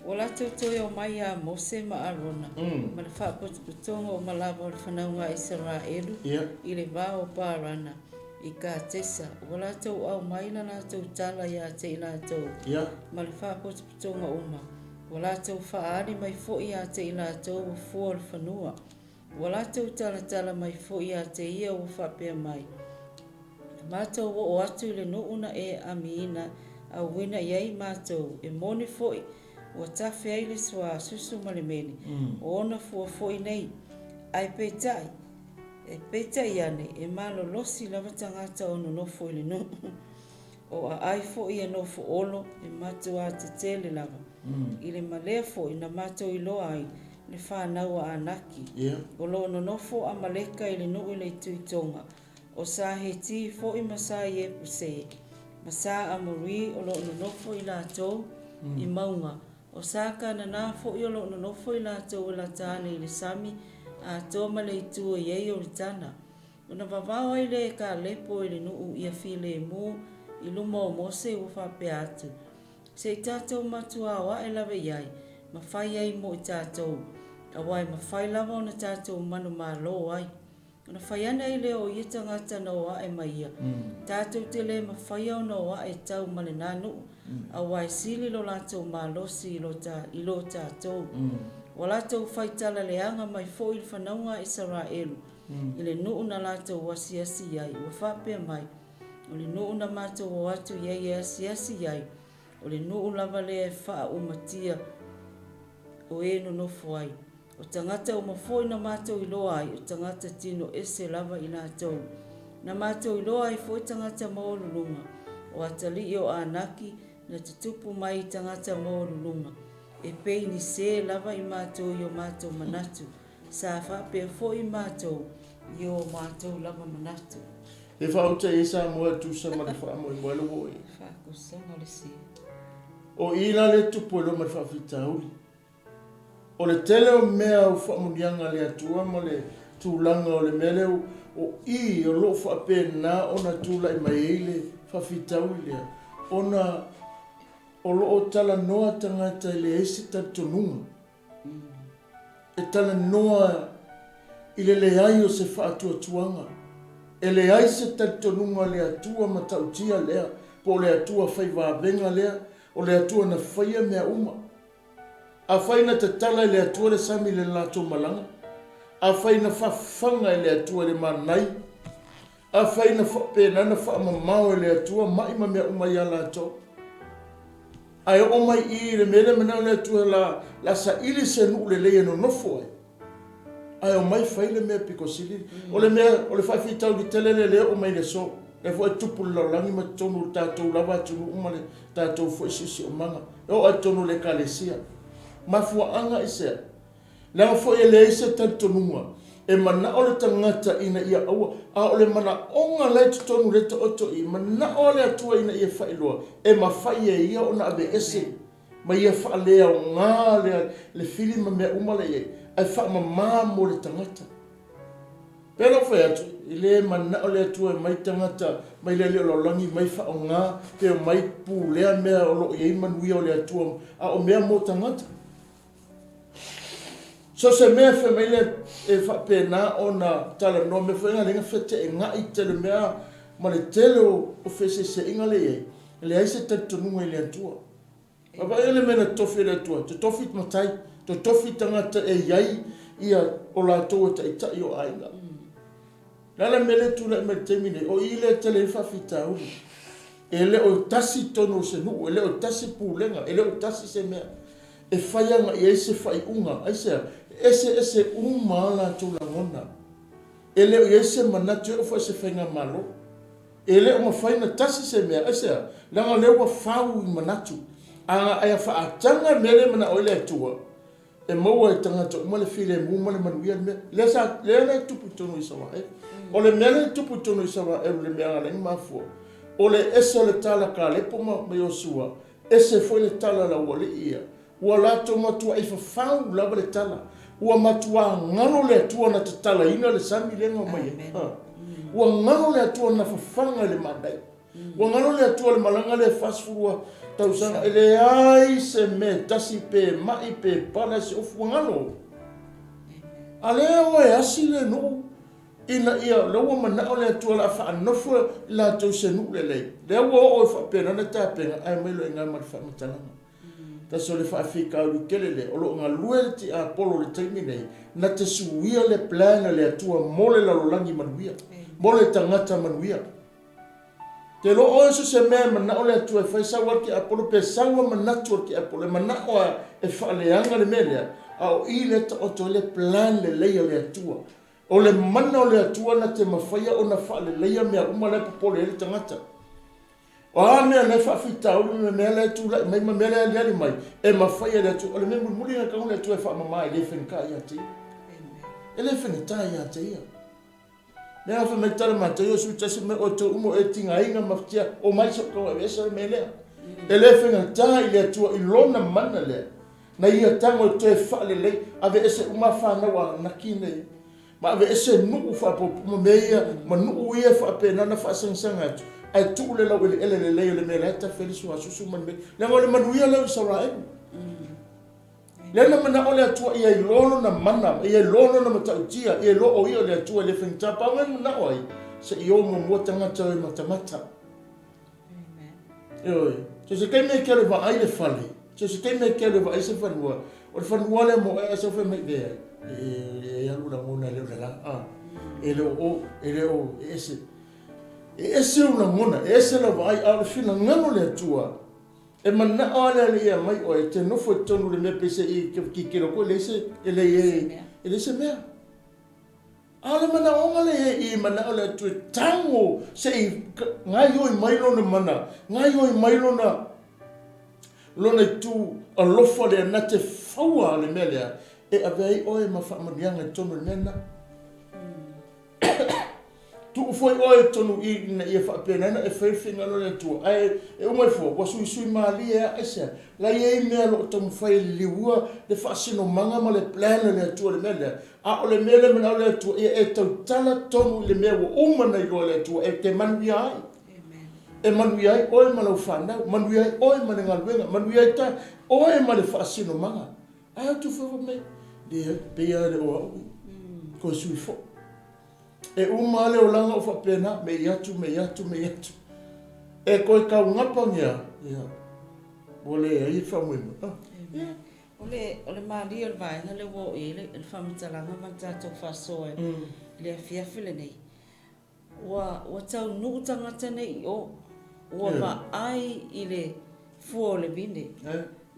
O la tōtoi o mai a Mose ma Arona. Ma le whaapotuputonga o malava o le whanaunga Israelu i le wā o Pārana i ka tesa. O la tau au mai na tau tala ia te ina tau. Ma le whaapotuputonga uma. O la tau whaari mai fo ia te ina tau o fua le whanua. O la tau tala mai fo ia te ia o whapea mai. Mātou o atu le nuuna e amiina a wina iei mātou e moni foi. O tawhi ai le swa susu male meni. O ona fua foi nei. Ai peitai. E peitai ane e malo losi lava tangata o no foi le no. O a ai foi e no fo olo e matua a te tele lava. I le malea foi na matou i loa ai le whanau a anaki. O lo no fo a maleka i le nui le tuitonga. O sa he ti foi masa i e puse. Masa a muri o lo no fo i la tau i maunga. O saka na nā fo i olo no fo i la tau la tāne i le sami a tō male i tua i ei o le tāna. O na wawao i le ka lepo i le nuu i a file e mū i luma o mose o whape atu. Se i tātou matua awa e lawe iai, ma whai ai mo i tātou. Awai ma whai lawa o na tātou manu mā lo ai. O na whai ana i le o i tangata na oa e maia. Tātou te le ma whai au na oa e tau male nā nuu. Awai sili lo latou malosi i lo tātou. O latou whaitala leanga mai fo i whanaunga Israelu. I le nuu na latou wasiasi iai, o whapea mai. O le nuu na mātou o atu iai e asiasi iai. O le nuu lava le e wha umatia o e no nofo ai. O tangata o mafoi na mātou i loa ai, o tangata tino ese lava i nātou. Na mātou i loa ai fo i tangata maolulunga. O atali i o anaki, na te tupu mai tangata mo lulunga. E pei ni se lava i mātou i o mātou manatu. Sa whapea fo i mātou i o mātou lava manatu. E whauta e sa mua tu sa ma le wha mo i mwelo hoi. Whako sanga le si. O ila le tupu e lo ma le whawhita uli. O le tele o mea o whamunianga le atua ma le tūlanga o le meleo. O i o lo whapea nā o na tūla i mai eile whawhita uli lea. O na o loo tala noa tangata i le esi tatonunga. E tala noa i le ai o se whaatua tuanga. E le ai se tatonunga le atua matautia lea, po le atua whaivavenga lea, o le atua na whaia mea uma. A whaina te tala i le atua le sami le lato malanga. A whaina whawhanga i le atua le manai. A whaina whapenana whaamamao i le atua maima mea uma ia lato. Ai o mai i le mele mena le atua la sa ili se nu le leia no nofo ai. Ai o mai whaile mea piko sili. O le mea, o le whaifi tau li tele le lea o mai le so. E fo e tupu la langi ma tonu tātou lava tunu uma le tātou fo isisi o manga. E o ai tonu le kalesia. Ma fua anga i sea. Lea fo e le isa tantonunga. E mana o le tangata ina ia aua. A o le mana onga lai tonu le to oto i. Mana o le atua ina ia whailoa. E ma whai e ia o na abe ese. Ma ia whaalea o ngā le fili ma mea uma le ie. Ai wha ma mo le tangata. Pero whai atu. I le mana o le atua mai tangata. Mai le leo langi mai wha o ngā. Peo mai pū lea mea o lo i manuia o le atua. A o mea mo tangata. So se mea wha mai le e wha pēnā o na tala no me whainga lenga whete e ngā i tele mea ma le tele o whese se inga le e. Le aise tatonunga i le atua. Aba ele mena tofi le atua. Te tofi matai. Te tofi tangata e iai ia o lātou ta ita i o ainga. Lala mele tula me temine o ile tele whawhitau. Ele o tasi tono se nu, ele o tasi pūlenga, ele o tasi se mea. E whaianga i ese whai unga, ese unga la tula ngona. Ele o ese manatu e ese whainga malo. Ele o mawhaina tasi se mea, langa lewa whau i manatu. Anga aya whaatanga mele mana o ile atua. E maua e tangata o male while mu male manuia me. Lena tupu tono i sawa e. O le mele tupu tono i sawa e le mea ngana mafua. O le ese le tala ka lepo ma Yosua. Ese foi le tala la wale ia. Ua lato matua i whawhau lava le tala. Ua matua ngano le atua na te tala ina le sami lenga mai. Ua ngano le atua na whawhanga le madai. Ua ngano le atua le malanga le fasfurua. Tausanga ele ai se me tasi pe mai pe pana se ofu ngano. Aleo e asi le no. Ina ia lawa mana ole atua la fa anofo la to se nu le le. Le wo o fa pena na ta pena ai mai lo nga ma fa mutana. Ta so le fa fika u kelele o lo nga luelti a polo le termine na te suia le plana le atua mole la lolangi manuia. Mole tangata manuia. Te lo o so se me mana ole atua fa sa wa ki a polo pe sa wa mana tu ki a polo mana o e fa le anga le mele au ile to o to le plan le le atua. O le mana o le atua na te mawhaia o na whaale leia mea umale popole ele tangata. O a mea nei whaafita o me mea le tula, mai ma mea le aliari mai, e mawhaia le atua, o le mea muri na kaunga le atua e whaamama e le whenka ia te ia. E le wheneta ia te ia. Nea wha mai tala mata i o su tasi me o te umo e tinga inga maftia o mai so kaua e esa me lea. E le wheneta i le atua i lona mana lea. Na ia tango e te whaale lei, ave ese uma whanawa naki nei. Ma ave ese nuu whapopu meia, ma nuu ia whapena na whasangsanga atu. Ai tu le lau ele le leo le mea leta whelisu asusu man me. Lenga ole manuia lau saura egu. Lena mana ole atua ia i lono na mana, ia i lono na matautia, ia i loo ia ole atua le whengtapa. Awen mana oi, se i omo mua tangata e matamata. Eoi, se kei mea kia le wa ai le whale, se kei mea kia le wa ai se whanua, o le whanua le mo e asa wha mei lea. E alu na ngona leo la ele o ese una ngona ese la vai a fina ngano le tua e mana ala le ia mai o te no foi tonu le me pese i ki kilo ko le se ele se mea ala mana onga le i mana ala tu tango se ngai oi mai lona mana ngai oi mai lona tu a lofa le na te faua le melea e avei oe ma whaamanianga tonu nena. Tu foi oe tonu i na ia whaapenana e whaiwhinga no le tua. E umai fua, wa sui maali e a esa. La iei mea lo tamu whai liua le whaasino manga ma le plana le tua le mele. A o le mele mana o le tua e tau tala tonu le mea wa umana i loa le tua e te manu ia ai. E manu ia ai oe ma lau whanau, manu ia ai oe ma le ngaluenga, manu ia ai ta oe ma le whaasino manga. Ai tu whawa mei. Dia pea le o au ko sui fo e uma le o langa o whapena me iatu e koe kau ngapa ngia ole e i whamuima ole maari o le vaenga le wo e le whamitalanga matato whasoe le awhiawhile nei wa tau nuu tangata nei o ua ma ai i le fua o le vine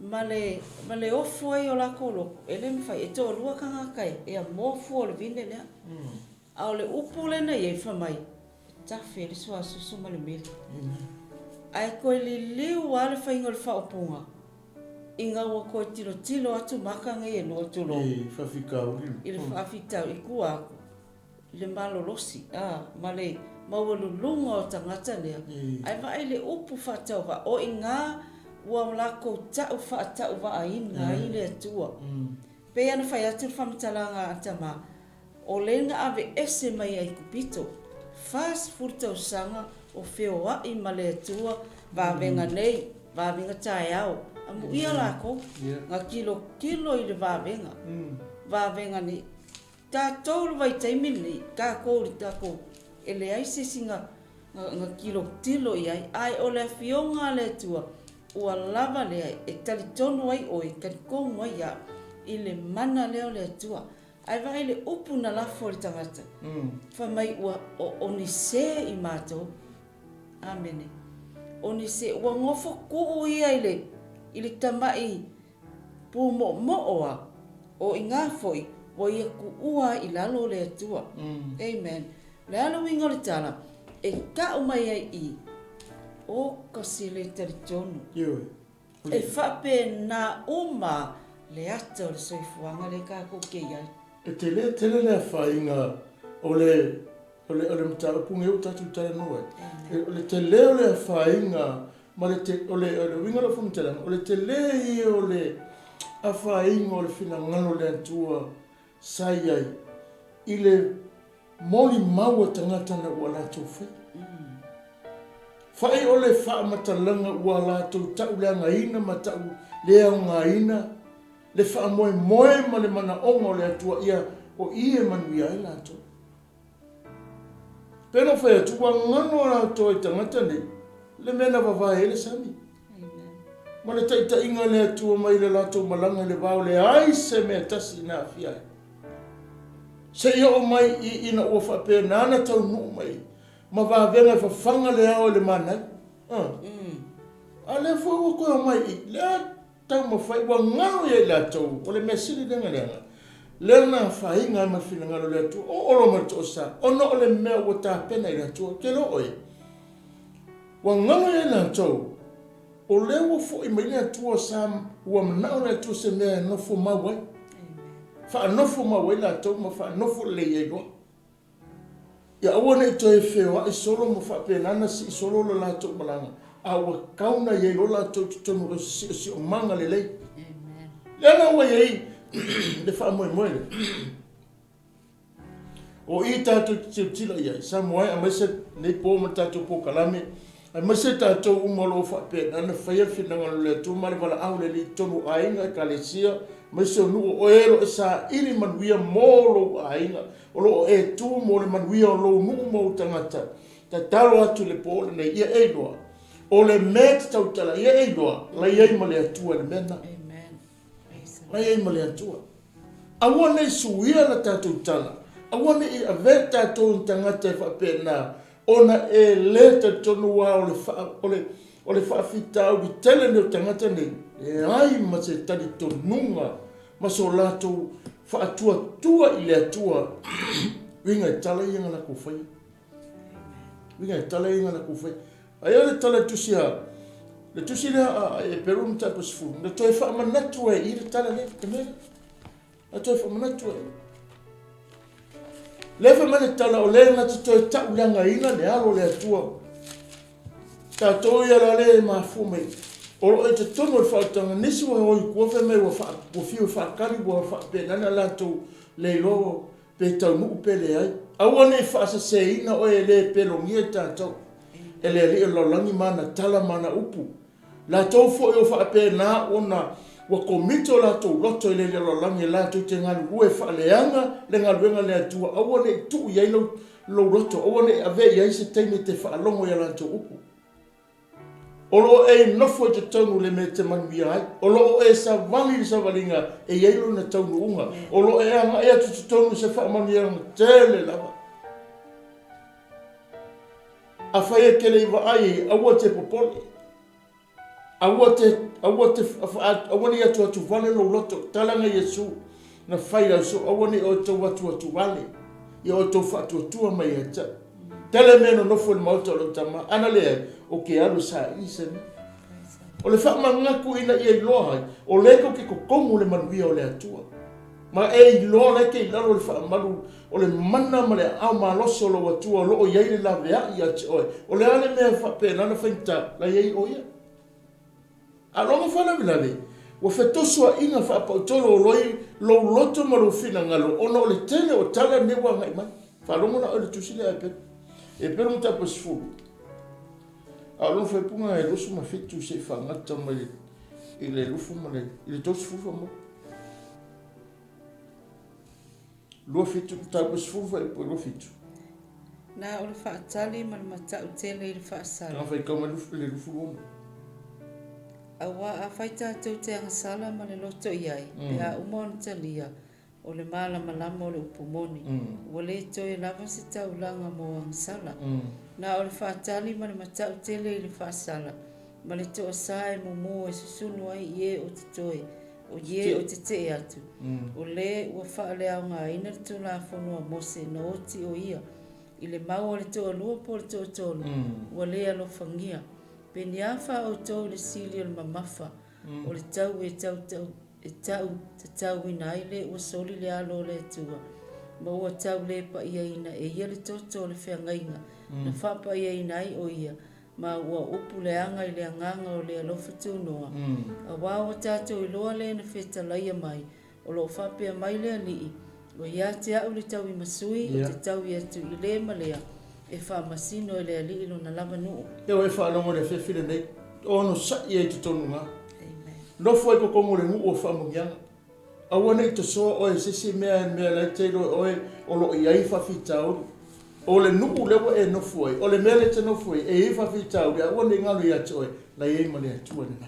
ma le ofo ai o lako loko, ele me fai, e tō lua kanga kai, e a mofu o le vine lea. A o le upu le na iei whamai, tafe le sua susu ma le mele. Ai koe li liu a le whainga le whaopunga, inga ua koe tilo atu makanga i e no tulo. I whawhikau. I le whawhikau, i kua aku, le malolosi, ma le mawalulunga o tangata lea. Ai vai le upu whatau wa, o inga ua lako tau whaatau wa aina i le atua. Pea na whai atu whamitalanga atama, o lenga ave ese mai ai kupito, fast furtau sanga o wheo ai ma le atua, vāwenga nei, vāwenga tae au. Amu ia lako, ngā kilo i le vāwenga. Vāwenga nei, tā tōru vai taimini, kā kōri tāko, ele ai sesinga ngā kilo i ai, ai o le whionga le atua, ua lava lea e tali tonu ai o e karikongu ai a i le mana leo le atua. Ai vai le upu na lafo le tangata. Fa mai ua o ni se I mato. Amene. O ni se ua ngofo kuu ia ile tamai pu mo oa. O inga foi. Wa ia kuua I lalo le atua. Amen. Le alo wingo le tala. E ka umai ai I. O kasi le taritonu. E whape na uma le ata o le soifuanga le ka koke iai. E tele le whainga o le mta punge o tatu tala noa. O le tele o le whainga ma o le winga la fumitala. O le tele I o le a whainga o le whina ngano le atua sai ai. I le moli maua tangata na ua lātou whai. Whai o le wha matalanga ua lātou tau le angaina ma tau le angaina. Le wha moe ma le mana onga o le atua ia o ie manuia e lātou. Pena whai atua ngano lātou e tangata nei. Le mena wawai ele sami. Ma le taita inga le atua mai le lātou malanga le wao le ai se mea tasi na fiai. Se ia o mai ina ua whape nana tau nuu mai. Ma wawenga whawhanga le ao le manai. A le fua ua koe o mai I. Le tau ma whai ua ngano ia I la tau. O le mea siri lenga lenga. Le na whai ngai ma whina ngano le atua. O olo ma to sa. O no o le mea ua tā pena I la atua. Ke lo oi. Ua ngano ia I la tau. O le ua fo I mai le atua sa ua manao le atua se mea nofo mawai. Fa nofo mawai la tau ma fa nofo le ia loa. Ia aua nei toi wheo I solo mo whapenana si solo lo lātou malanga. Aua kauna iei lo lātou tutonu o si o manga le lei. Leana ua iei le wha moe moe le. O I tātou tila iei. Sa moe a maise nei pō ma tātou pō kalame. A maise tātou umalo whapenana whaia whinanga lo le tū mare wala au le li tonu ainga I kalesia. Maise o nuo o ero e sa iri manuia mōlo ainga. O lo e tū mo le manuia o lo nuu mo tangata. Ta taro atu le pōle nei ia eiloa. O le met tau tala ia eiloa. La iei ma le atua le mena. La iei ma le atua. Awa nei suia la tātou tala. Awa nei I ave tātou tangata e whapena. Ona e le tonu wā o le whaafitau I tele neo tangata nei. E ai ma se tali tonunga. Ma so lātou whaatua tua I le atua. Winga e tala I ngana kufai. Winga e tala I ngana kufai. Aia le tala tusia. Le tusi lea e peru mta pasifu. Le toi whaamanatu e I le tala le. Temena. Le toi whaamanatu e. Le whamane tala o le ngati toi tau leanga ina le alo le atua. Tātou ia la le mafu mei. O e te tono e whaatanga nisi wa hoi kua wha mei wa whio whaakari wa whaapenana lātou le loa pe tau nuu pele ai. Aua nei whaasa se ina o e le pelongia tātou. E le li e lolangi mana tala mana upu. Lātou fo e o whaapena ona wa komito lātou loto e le lolangi lātou te ngalu ue whaaleanga le ngaluenga le atua. Aua nei tuu iai lo loto. Aua nei ave iai se teime te whaalongo ia lātou upu. O lo e nofo te taunu le me te manuia ai. O lo e sa wali sa walinga e yeilo na taunu unga. O lo e anga e atu te taunu se wha manuia tele lava. A whai e kele iwa ai, aua te popole. Aua ni atu atu wale lo loto, talanga Yesu. Na whai au so, aua ni o tau atu wale. I o tau whatu atua mai ata. Tele meno nofo le mauta o lo tama. Ana lea, o ke alu sa isa ni. O le whamangaku ina I loa hai. O leko ke kokongu le manuia o le atua. Ma e loa leke I lalo le whaamaru. O le mana ma le au maloso lo atua. Lo o iei le la vea I ati oe. O le ale mea whape nana whainta. La iei o ia. A longa whana vilave. Wa whetosua inga whapautolo o loi. Lo loto ma lo fina ngalo. Ona o le tele o tala newa ngai mai. Whalonga na o le tusile ai pepe. E pero mta pasifulu. Alon fai punga e losu ma fitu se whangata ma I le lufu ma le. I le tosu fufa ma. Lua fitu ta pasifulu e po lua fitu. Na o le whaatali ma le matau tele I le whaasala. Na fai kauma lufu le lufu loma. Awa a whai tātou te angasala ma le loto iai. Pea umon talia. o le malama o le upumoni. Ua le toi lava se taulanga mo angsala. Na o le whaatali ma le matau tele i le whaasala. Ma le toa sae mo e susunu ai ie o te toe. O ie o te te atu. O le ua wha le au ngā ina le tula whanua mose na oti o ia. I le mau o le toa lua po le toa tolu. Ua le alo whangia. Pe ni awha o tau le sili o le mamafa. O le tau tau ina ai le ua soli le alo le tua. Ma ua tau le pa ia ina e ia le toto le whiangainga. Na wha pa ia ina ai o ia. Ma ua upu le anga i le anganga o le alofa tūnoa. A wāwa tātou i loa le na wheta laia mai. O lo whapea mai le alii. O ia te au le tau i masui o te tau i atu i le malea. E wha masino i le alii lo na lava nuu. Eo e wha alongo le whewhire nei. Ono sa i e te tonu ngā. No fwai ko kongo le nuu o wha mungianga. A wana i te soa o e sisi mea lai teiro o lo i ai whawhitau. O le nuu lewa e no fwai. O le mea le te no fwai. E i whawhitau. A wana i ngalo i atu oe. La i eima le atua nina.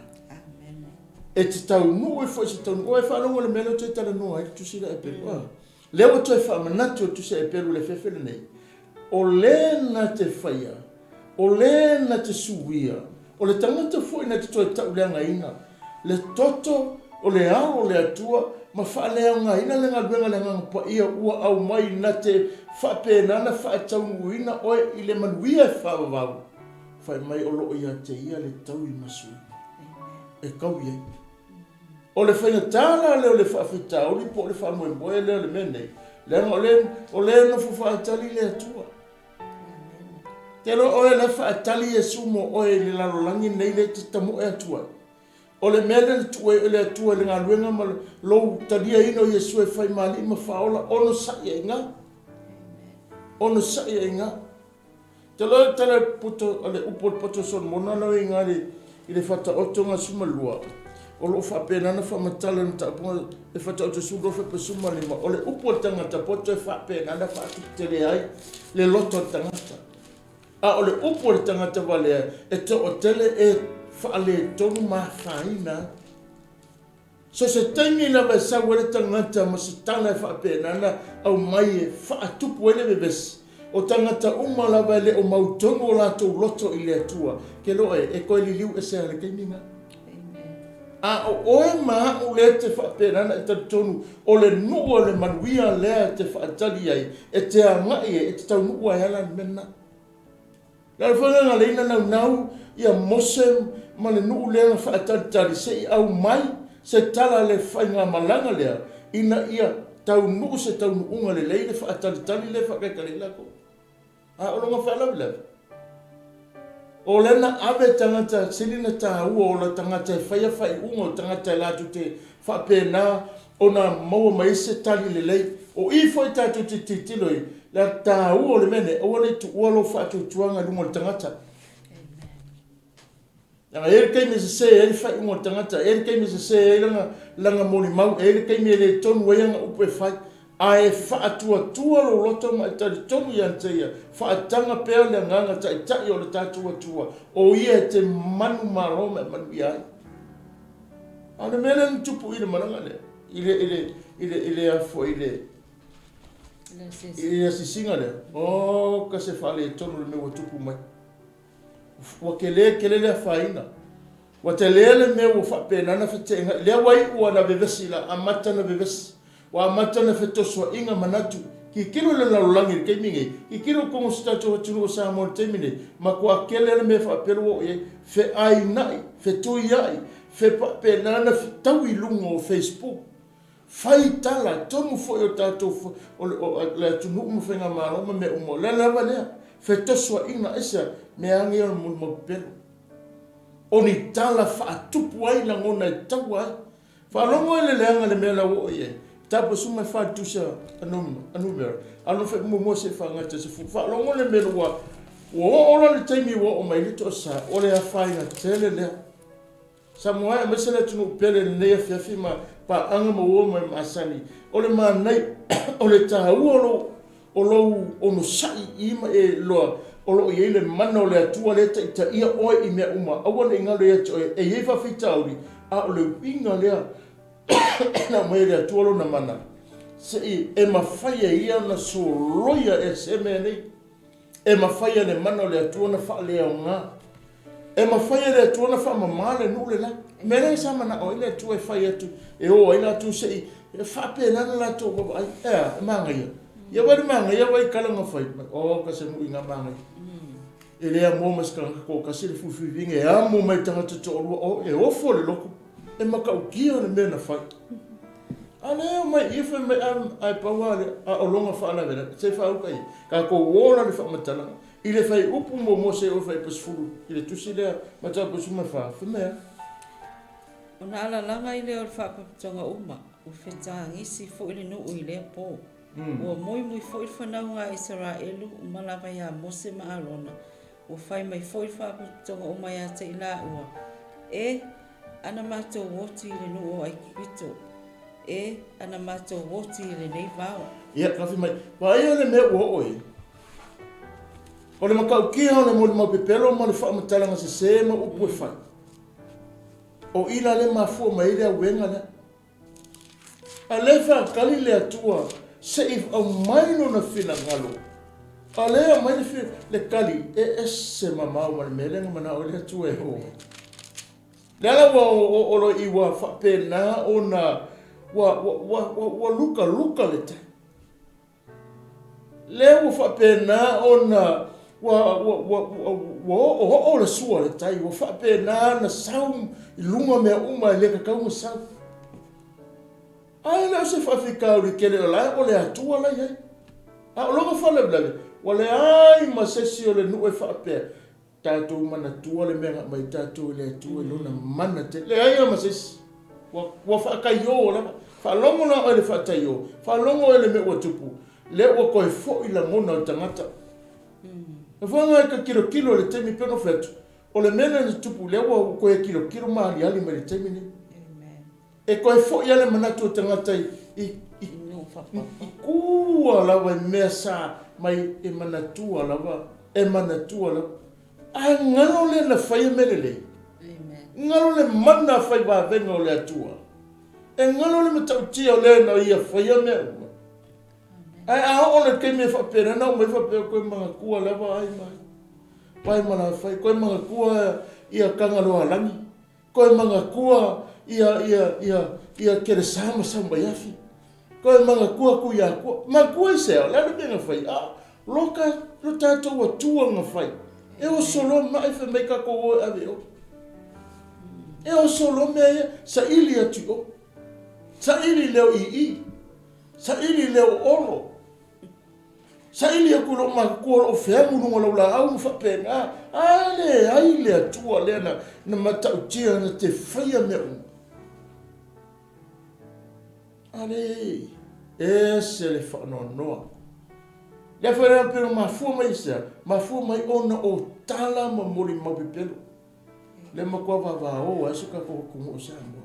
E te tau nuu e fwai se tau nuu. O e wha alongo le mea le te tala nua. Ai tu sira e peru. Lewa toi wha manatu o tu se e peru le whewhire nei. O le na te whaia. O le na te suia. O le tangata fwai na te toi tau leanga ina. Le toto o le ao o le atua. Ma wha lea ngā ina le ngā luenga le ngā pa ia ua au mai na te whapena na whaatau nguina oe i le manuia e whaavavau. Whai mai o loo ia te ia le tau i masui. E kau iei. O le whainga tāna leo le whaafitau li po le whaamoe leo le menei. Lenga o le no whaatali le atua. Te lo oe le whaatali e sumo oe le lalolangi nei le te tamu e atua. O le mele le tue le atua le ngā luenga ma lou talia ino Yesu e whai mali ma whaola ono sai e ngā. Ono sai e ngā. Te loa tala puto, ale upo poto son mona nao i ngā i le whata oto ngā sumalua. O lo whapena na whamatala na tapunga le whata oto surofe pa sumalima. O le upo tangata poto e whapena na whatuktere ai le loto tangata. A o le upo le tangata valea e to o tele e whaale tonu maa whaina. So se taimi na vai sa wale tangata ma se tana e whaapena na au mai e whaatupu ele bebesi. O tangata umalawa le o mautonu o lato loto i le atua. Ke loe e koe li liu e se ale keiminga. A o oe maa u le te whaapena na e tatonu o le nua le manuia lea te whaatali ai e te angai e te tau nua e ala mena. Lalo whanga leina nau ia mosem ma le nuu lea na whaatali se i au mai se tala le whainga malanga lea ina ia tau nuu se tau nuunga le leile whaatali le whakaikari lako. A o longa whaalawi lewa. O lena awe tangata silina tā ua o la tangata e whaia whai unga o tangata e latu te whapena o na maua mai se tali le lei. O i whai tātou te titiloi la tā ua o le mene o wane tu ualo whaatu tuanga lunga le tangata. Nga ere kai me se ere whai unga tangata, ere kai me se ere langa moni mau, ere kai me le tonu waianga upe whai, a e whaatua tua lo loto ma e tari tonu ian teia, whaatanga pēr le nganga ta e tai o le tātua tua, o ia te manu maroma e manu iai. A le mele ni tupu i le maranga le, i le afo i le sisinga le, o ka se whale e tonu le mewa tupu mai. Wa kele le faina wa te lele me wo fa pena na fete le wai wa na bevesi la amata na bevesi wa amata na feto so inga manatu ki kilo le la langi ke mingi ki kilo ko sta to tunu sa mo temine ma ko kele le me fa pelo e fe ai nai fe tu ai fe pa pena na tau i lungo Facebook fai tala tomu fo yo tato o le tunu mo fenga ma no me umo le la vale fe to so inga esa me angi o mo pelo. O ni tala whaatupu ai la ngona e tau ai. Whalongo ele leanga le mea la o ie. Tapo suma whaatusa Numera. Alo wha mo se whangata se fu. Whalongo le mea wa. O ola le taimi wa o mai lito sa. O le a whainga tele lea. Sa moa e mesele tunu pele nea fiafi ma pa anga ma ua mai maasani. O le maa nei. O le taha ua o lo ono sai ima e loa. O lo i ele mana o le atua le ta ia oe i mea uma. Awana inga le atu e ieifa whitauri. A o le inga lea na mai le atua lo na mana. se e mawhaia ia na soloia e se mea nei. E mawhaia le mana o le atua na wha lea o ngā. E mawhaia le atua na wha mamale nu le la. Mene sa mana o ile atua e whai atu. E o ila atu se i. E whape nana la tō baba ai. Ea, manga ia. Ia wari manga, ia wai kalanga whai. O, ka se mui ngā manga ia. E lea mōmas ka ko ka se le fufuivinga. E amo mai tangata tō orua. O, e ofo le loko. E makau kia le mea na whai. A leo mai iwha mai ai paua le a olonga whaala vera. Se whauka i. Ka ko wōna le whamatala. I le whai upu mo se o whai pasfuru. I le tusi lea mata pasuma wha. Whamea. O na ala langa i leo le whapapatonga uma. U whetanga ngisi fo ili nuu i lea pō. Ua mui fo ili whanau ngā Israelu. U malawa ia mose maalona. U whai mai fo ili whapapatonga uma ia te ila ua. E, ana mātou woti i le nuu o aikipito. E ana mato woti le nei vao. Ia, kafi mai. Wai o le mea ua oi. O le makau kia o le mo le maupepelo mo le whaamatala se sema upu e whai. O ila le mafua mai le wenga le. A le whaakali le atua se i au maino na whina ngalo. A le mai le whina le kali e se mamau ma le melenga mana o le atua e ho. Le ala o lo iwa whapena o na wa luka le te. Le wa pena ona o le sua le tai wa pena na sau lunga me uma le ka kau sau. Ai la se fa fica o ke le la o le atua la ye. A lo fa le blale. Wa le ai ma se si o le nu e fa pe. Tato mana tua le menga mai tato le tua luna mana te. Le ai ma se wa fa ka yo la. Fa longo na o le fa tayo. Fa longo ele me o tupu. Le o ko fo ila mona o tangata. E whanga ka kilo le temi peno fletu. O le mena le tupu le o ko e kilo maali ali me le temi ni. E ko fo ia le manatu o tangata i kua lawa e mea sa mai e manatua lawa. E manatua lawa. Ai ngalo le na whai melele. Ngalo le mana whai wa venga o le atua. E ngalo le matau tia o le na ia whaia mea uma. Ai a o le kei me whapera na o mai whapera koe mga kua lewa ai mai. Pai mana whai, koe mga kua ia kangaroa langi. Koe mga kua ia kere sama sama yafi. Koe mga kua ku ia kua. Ma kua i seo, lana benga whai. Loka, lo tātou wa tua nga whai. E o solo mai wha mei kako o ave o. E o solo mea sa ili atu o. Sa ili leo i. Sa ili leo olo. Sa ili aku lo ma kua o wheamu nunga lau la au mwhapenga. Ale, aile atua lea na matau tia na te whaia mea un. Ale, e se le whanau noa. Lea whaia pero mafua mai sea. Mafua mai ona o tala ma mori mawipelo. Le makua wawa o, aso ka kukungu o sea mua.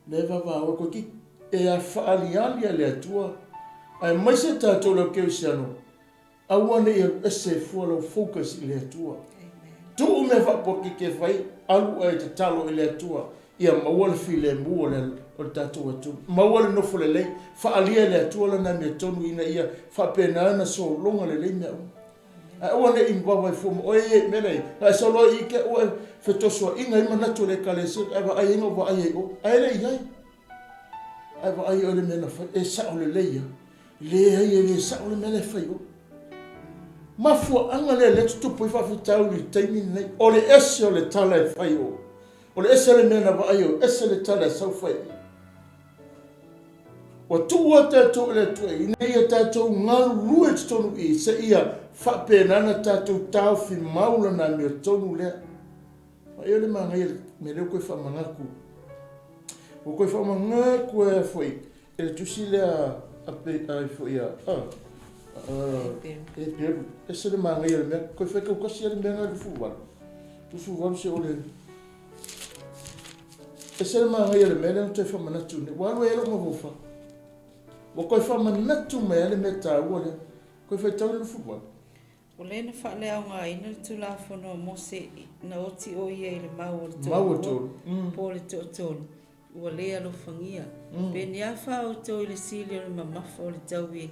Le wawa o, ko ki e a whaalialia le atua. Ai mai se tātou lau keu siano. Awane e se fua lau focus i le atua. Tu me whapoki ke whai, alu ai te talo i le atua. Ia mawale fi le mua o le tātou atu. Mawale nofo le lei, whaalia le atua lana mea tonu ina ia whapena ana so longa le lei mea u. Ai awane i mwawa i fumo, oe e menei. Ai salo i ke oe whetosua inga ima natu le kale se, ai wa ai inga wa ai e o. Ai le iai. Ai wa ai o le mena whai, e sa o le leia. Le ai e le sa o le mena whai o. Mafua anga le letu tupu i whawhitau i teimi nei. O le ese o le tala e whai o. O le ese le mena wa ai o, ese le tala e sau whai. Wa tua tātou le tue, i nei a tātou ngaru rue te tonu i, se ia whapenana tātou tau fi maula na mea tonu lea. Ma eo le mga ia, me leo koe whamangaku. O koe whamangaku e fwoi, e le tusi lea ai fwoi a, e peru. E se le mga ia le mea, koe whekau kasi le mea ngai le fuwaru. Tu fuwaru se ole. E se le mga ia le mea, leo te whamanatu ne, walu e lo mahofa. Wa koe whamanatu mea le mea tāua le, koe whaitau le fuwaru. O lena whaalea o ngā ina tu la whanau mose na oti o ia i le mau o le tōru. Mau o tōru. Po le tōru. ua lea alofangia. Pe ni afa au tau i le sili o le mamafa o le tau e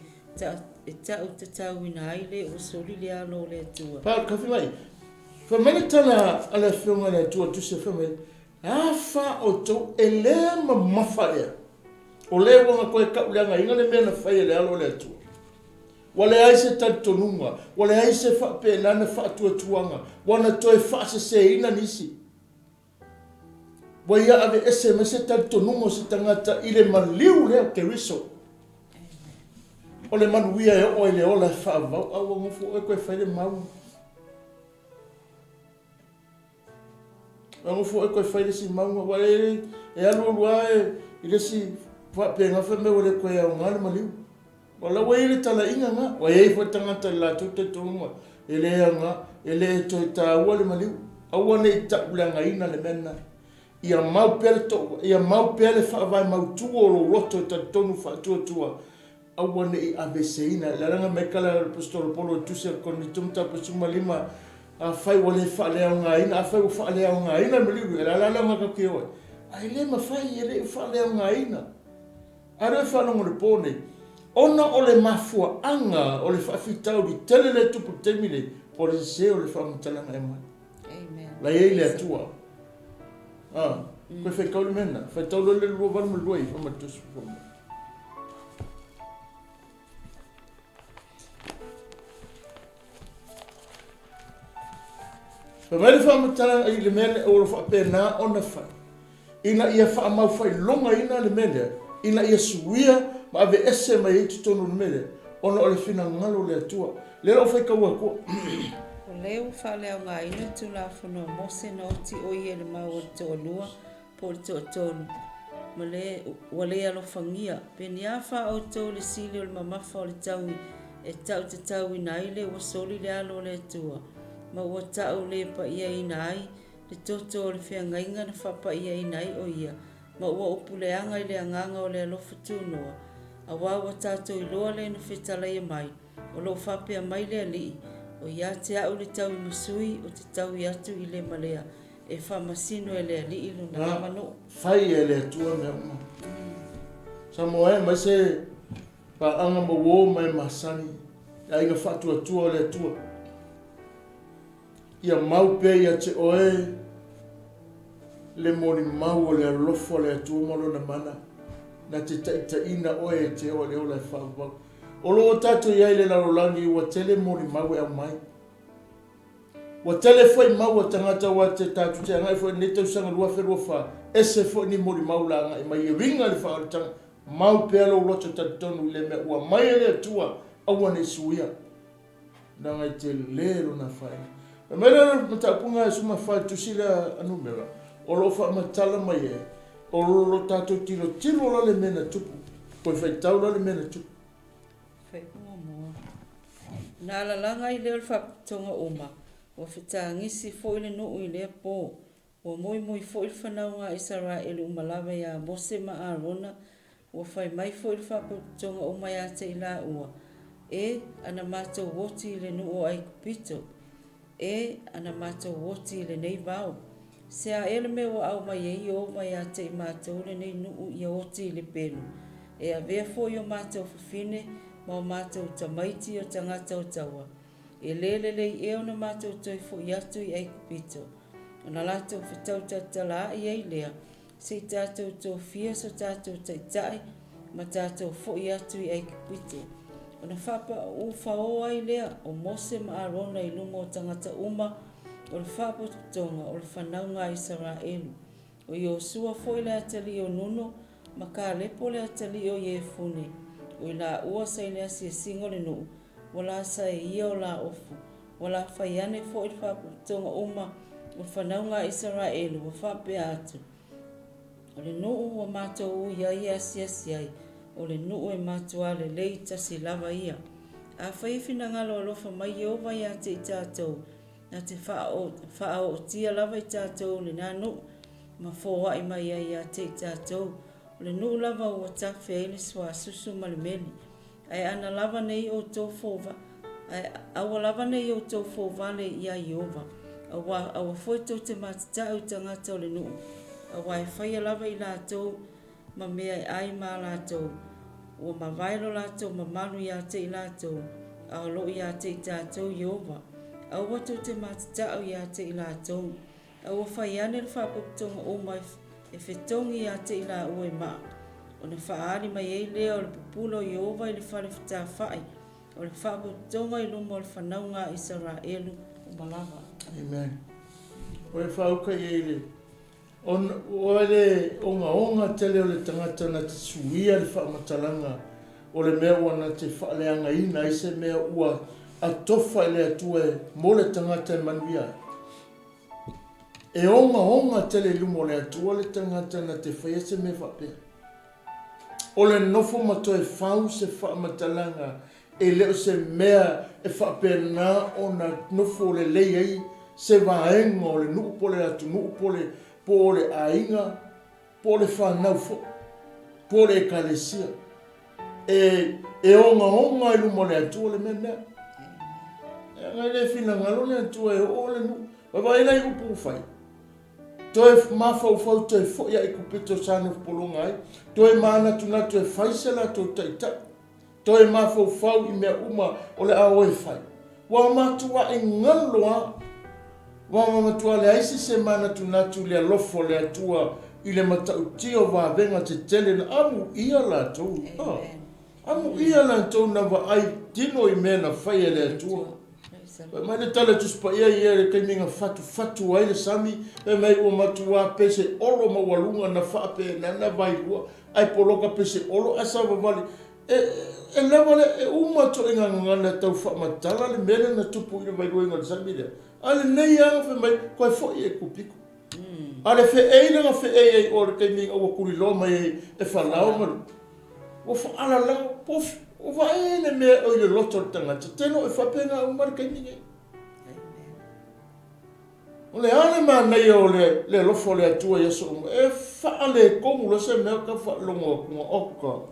tau te tau ina ai le o soli le alo le atua. Pa kafi mai. Fa mene tana ala whionga le atua tuse fa mene. Afa o tau e le mamafa ea. O le wanga koe kauleanga inga le mena whai le alo le atua. Wale aise tantonunga, wale aise whape nana whaatua tuanga, wana toe whaase se ina nisi. Wa ia ave ese mese tantonunga se tangata ile maliu leo ke riso. O le manuia e oe le ola whaavau, au ngofu oe koe whaile mau. Ngofu oe koe whaile si mau, wale e alu alua ile si whape ngawha me wale koe au ngale maliu. Wala waile tala inga nga, wa yei fa tangata la tute tonga, ele nga, ele to ta wale maliu, awa nei ta ulanga ina le mena. Ia mau pele to, ia mau pele fa vai mau tuo lo roto ta tonu fa tua. Awa nei abeseina, la ranga mekala apostolo Paulo tuse kon tumta pasuma lima, a fai wale fa le nga ina, a fai fa le nga ina maliu, la nga ka kioi. Ai le ma fai ele fa le nga ina. Are fa no mo pone. Ona o le mafua anga o le whawhitau di tele le tupu temile o le se o le whamutalanga e mai. Amen. La ei le atua. Koe whaikau le mena. Whaitau le lua wanu lua i whamatusu whamu. Whamere whamutalanga i le mele o le whapena o na whai. Ina ia whamau whai longa ina le mele. Ina ia suia ma ave ese mai e tutonu mele, ona o le fina ngalo le atua. Le rau whai kaua kua. O leo whale au ngā ina tu la whanua mose na oti o i ele mau o te olua po le to tonu. Ma le wale alo whangia. Pe ni awha au tau le sili o le mamafa o le taui e tau te tau ina ai le wasoli le alo le atua. Ma ua tau le pa ia ina ai le toto o le whea ngainga na whapa ia ina ai o ia. Ma ua upuleanga i le anganga o le alofa tūnoa. A wawa tātou i loa le na whetala ia mai, o lo whapea mai le ali, o ia te au le tau i masui, o te tau i atu i le malea, e whamasino e le ali i luna na mano. Whai e le atua mea uma. Sa moe, mai se pa anga mawo mai masani, a inga whatua tua o le atua. Ia mau pe ia te oe, le mori mau o le alofo le atua malo na mana. Na te ina oe te o le ola e whaavau. O lo tatu iai le larolangi ua tele mori mau e au mai. Ua tele fwai mau a tangata wa te tatu te angai fwai ne tau sanga lua wherua wha. Ese fwai ni mori mau la angai mai e ringa le wha tanga. Mau pelo loto tatonu le mea ua mai e le atua aua ne suia. Na ngai te lero na whai. E mera matapunga e suma whai tusila a Numera. O lo wha matala mai e. O lo tato tilo la le mena tupu. Koe whai tau la le mena tupu. Whai mua mua. Nā la langa i leo le whapatonga oma. Wa whita ngisi fo ile no i lea pō. Wa moi fo il whanau ngā Israel umalawa ia Mose ma Arona. Wa whai mai fo il whapatonga oma ia te ila ua. E ana mātou woti le no o ai kupito. E ana mātou woti le nei vau. Se a ele me o au mai e o mai a te i mātou le nei nuu i oti le penu. E a vea fo i o mātou whawhine ma o mātou tamaiti o tangata o taua. E lele lei e o na mātou toi fo i atu i ai kupito. O na lātou whetau tatala i ei lea. Se i tātou tō fia so tātou taitai ma tātou fo i atu i ai kupito. O na whapa o whao ai lea o Mose ma Arona i lumo o tangata uma o le whapotonga o le whanau ngā Israelu. O i o sua fo i le atali o nuno, ma ka lepo le atali o Iefune. O i la ua sa i le asia singo le nuu, wala sa e ia o la ofu, wala whaiane fo i le whapotonga uma o whanau ngā Israelu, o whapea atu. O le nuu o mātou u ia i asia siai, o le nuu e mātua le lei tasi lava ia. A whaifina ngalo alofa mai i ova ia te i tātou, na te whao o tia lava i tātou le nānu, ma fōa i mai ia te i tātou. Le nuu lava o tawhi e le swa susu ma le meli. Ai ana lava nei o tō fōva, ai awa lava nei o tō fōva le ia i ova. Awa fōi tō te mātitau tangata o le nuu. wai whai lava I lātou, ma mea ai mā lātou, o ma vairo lātou, ma manu ia te I lātou, a lo ia te I tātou Iova, a watu te mātatau ia te I lātou, a o whai ane le whaputonga o mai e whetongi ia te I la ue maa, o ne whaari mai e lea o le pupulo Iova I le whare whita whai, o le whaputonga I lumo le whanaunga Israelu o malava. Amen. O e whauka I ele, o ele onga tele o le tangata na te suia le whaamatalanga o le mea ua na te whaaleanga ina I se mea ua a tofa le atua mo le tangata manuia. E onga tele lumo le atua le tangata na te whaia se mea whapea. O le nofo mato e whau se whaamatalanga e leo se mea e whapea na o na nofo le leiei se vaenga o le nuupole atu nuupole po le ainga, po le whanau fo, po le ekalesia. E onga I lumo le atua le mea mea. Ngai le fina ngalo le atua e o le nu. Wai lai upu whai. Toi mawhau toi fo ia I kupito sanu polonga ai. Toi mana tunatu e whaisela to taita. Toi mawhau I mea uma o le aoe whai. Wa matua I ngaloa. Wa matua le aisi se mana tunatu le alofo le atua I le matautio wa venga te tele na amu ia la tau. Amu ia la tau na wa ai tino I mea na whai le atua. Mai le tala tuspa ia le kaiminga fatu ai le sami e mai o matua pese olo mawalunga na whape na vai rua ai poloka pese olo asa wawali e lewa le e umato inga ngana tau whamatala le mele na tupu I le vai rua inga le sami le ale nei anga fe mai koe fo I e kupiko ale fe eina nga fe ei o le kaiminga ua kurilo mai e whalau maru o fa ala lau pof o vai ne me o le loto tangata teno e whapena o marika minge. O le ale nei o le lofo le atua Yesu e whaale kongu lo se mea ka whaalongo kunga oka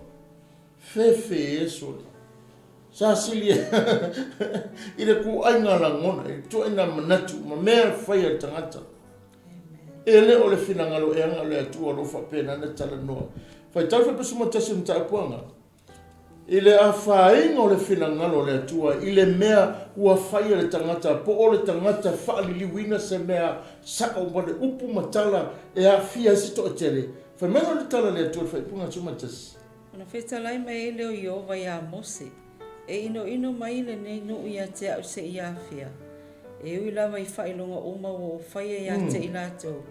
fefe Yesu le. Sa silia I le ku ainga la ngona I tu ina manatu ma mea whaia tangata. E le o le finangalo e anga le atua lo whapena na tala noa. Whai tau whapesu matasi mtaapuanga. I le a whainga o le finangalo le atua, I le mea ua whaia le tangata, po o le tangata whaaliliwina se mea saka umane upu matala e a fia sito o tele. Whai mena le tala le atua, whai punga tumatas. Ona whetalai mai e leo Iova ia mose, e ino mai le nei nuu ia te au se ia fia. E ui lawa I whailonga uma o whaia ia te I lātou.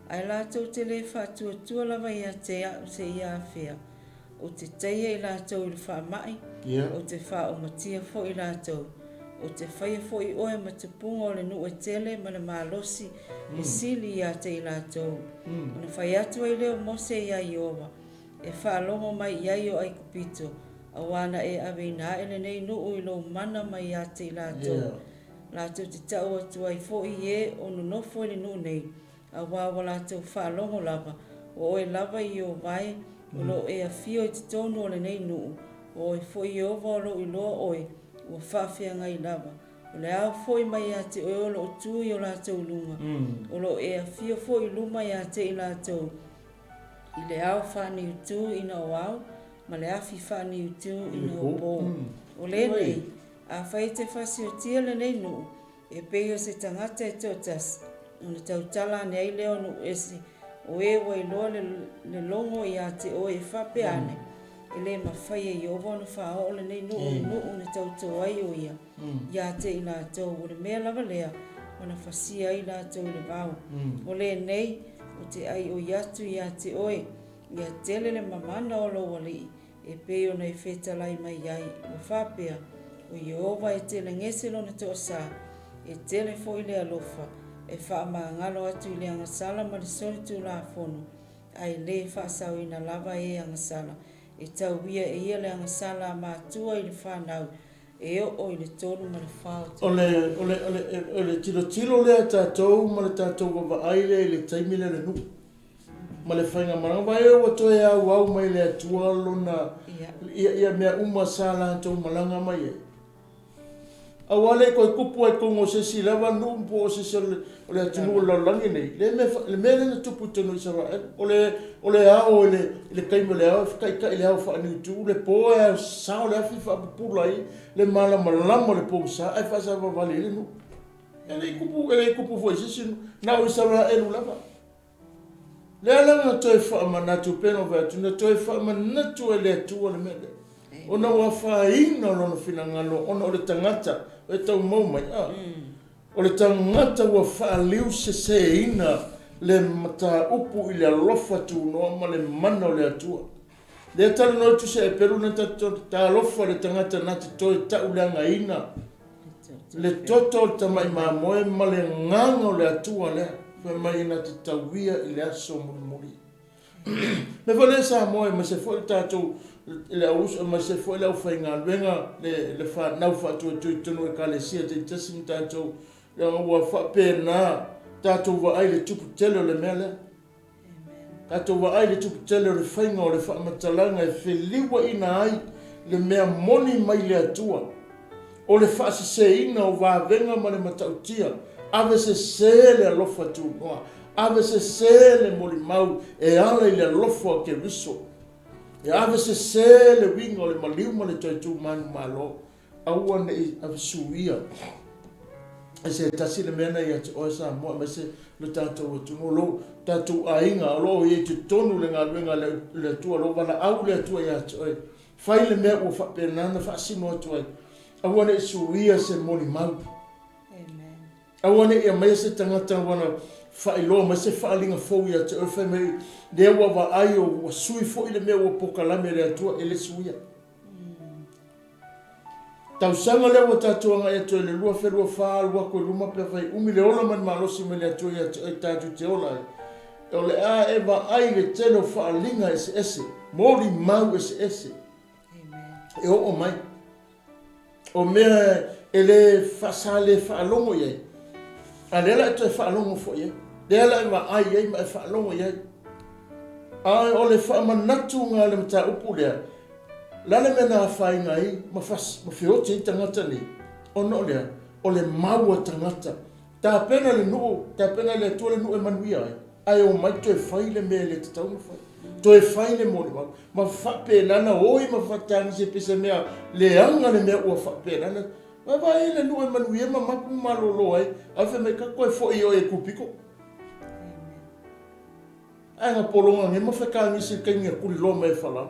Ai lātou te le whātua lawa ia te au se ia fia. O te teia I lātou I le whaamai, o te wha o matia fo I lātou, o te whaia fo I oe matapunga o le nu e tele ma le malosi e sili ia te I lātou. O na whai atua I leo mose ia Iova, e whaalongo mai iai o ai kupito, a wana e awina ele nei nuu I lo mana mai ia te I lātou. Lātou te tau atua I fo I e o nonofo I le nuu nei, a wawa lātou whaalongo lava, o oe lava I o vai, o lo e a fio I te tonu o le nei nuu, o e fo I ova o lo I loa oe, o whawhia ngai lava. O le au fo I mai a te oe o lo tui o lātou lunga, o lo e a fio fo I luma I a te I lātou. I le au whani utu ina o au, ma le afi whani utu ina o bō. O le nei, a whai te whasi o tia le nei nuu, e peo se tangata e tōtas, o le tautala ne ai leo nu esi, o e wai loa le longo I a te o e whape ane, e le mawhai e Iova na whao o le nei nuu na tautou ai o ia, ia te I lātou, o le mea lava lea, o na whasia I lātou I le vau. O le nei, o te ai o iatu I a te oe, ia tele le mamana o lo wali, e peo na I whetalai mai iai, o whapea, o Iova e tele ngese lo na toa sa, e tele fo I le alofa, e wha ngalo atu I le angasala ma le soli tu la fono, ai le wha sau ina lava e angasala, e tau wia e ia le angasala ma atua I le whanau, e o I le tonu ma le whao. O le tilo le tātou ma le tātou wa aile le taimile le nu. Ma le whainga maranga e o to e au mai le atua lona ia mea uma sa la tau malanga mai e. awale ko kupu ai kongo se silava numpo se se ole tunu la langi nei le mele na tupu tonu Israel ole ao le kaimo le ao kai le ao fa ni tu le po e sa le fa pulai le mala malamo le po sa ai fa sa vale le no ele kupu foi se na o Israel lava le ala na toi fa manatu peno va tu na toi fa manatu le tu le mele ona wa fa ina no finangalo ona o le tangata e tau mau mai o le tangata wa fa liu se ina le mata upu i le alofa tu no ma le mana o le atua le tala no tu se peru na ta alofa le tangata na te toi ta ulanga ina le toto ta mai ma moe ma le nganga o le atua le fa mai na te tawia i le aso muri me vole sa moe ma se foi tatou le aus ma se foi le fa inga venga le fa na fa tu no ka le sia te tesim tatou le wa fa pena tatou va ai le tupu tele le mele tatou va ai le tupu tele le fa inga le fa matalanga e feliwa ina ai le mea moni mai le atua o le fa se ina o va venga ma le matautia ave se le alofa tu no ave se le moli mau e ala i le alofa ke riso e ave se le wingo le maliu ma le tu manu malo aua ne ave suia e se tasi le mena ia te oesa mo ma se le tatou tu no lo tatou ainga lo e te tonu le ngaluenga le tua lo vala au le tua ia te oi fai le mea ua whapenana whaasino atu ai aua ne suia se moli mau aua ne ia mai se tangata wana whailo ma se whaalinga fau ia te oi mai le ua wa ai o wa sui fo ile mea ua pokalame le atua ele suia tau sanga le ua tatuanga e to le lua wherua wha lua koe luma pe whai umi le ola man malosi me le atua ia te oi tatu te ola o le a e wa ai le teno whaalinga ese mori mau ese e o mai o mea ele whasale whaalongo iei a lela e to e whaalongo fo iei lela e wa ai iei ma e whaalongo iei ai o le whaamanatu ngā le mata upu lea lale mena whai ngai ma whioti i tangata ni o no lea o le maua tangata ta pena le nuu ta pena le tua le nuu e manuia ai o mai to e whai le mea le te taunu whai to e whai le mori ma whape nana oi ma whatangi se pese mea le anga le mea ua whape nana ma vai le nuu e manuia ma mapu malolo ai a whi me kako e fo i o e kupiko ai nga polonga nge ma whakangi se kengi kuri lo mai whala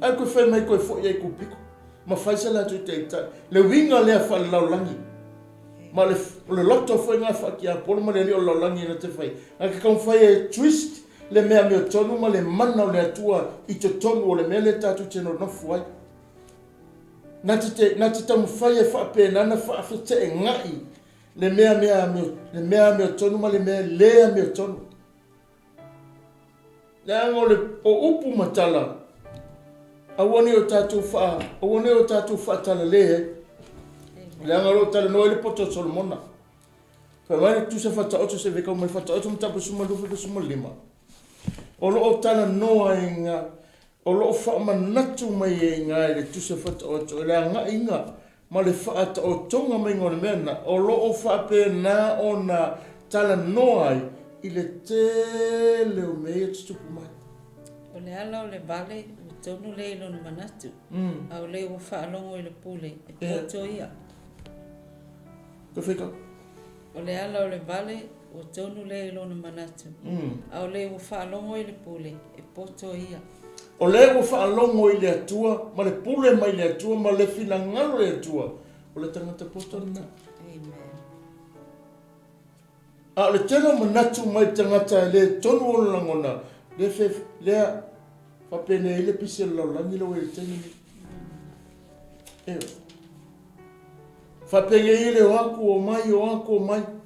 ai koe whai mai koe fo i e kupiko ma whai se la tu te itai le winga lea whale laulangi ma le loto fo inga whaki a polo ma le li o laulangi na te whai ai ka kong whai e twist le mea mea tonu ma le mana o le atua i te tonu o le mea le tatu teno nofu ai na te tamu whai e whape nana whaafete e ngai le mea mea tonu ma le mea lea mea tonu le ango le o upu matala awone o tatu wha tala le le anga lo tala no ele poto solomona fa mai tu se fata oto se veka mai fata oto mtapu suma lufu pe suma lima o lo tala no ainga o lo fa manatu mai ainga le tu se fata oto le anga inga ma le fa ata o tonga mai ngone mena o lo fa pe na ona tala no ai ile tele o mei tupu mai o le ala o le vale o tonu le ilo na manatu au le ua whaalongo i le pule e poto ia ka whika o le ala o le vale o tonu le ilo na manatu au le ua whaalongo i le pule e poto ia o le ua whaalongo i le atua ma le pule mai le atua ma le finangalo le atua o le tangata poto na a le tena manatu mai tangata le tonu o langona le lea whapene i le pise laulangi lo e teni whapene i le o ako mai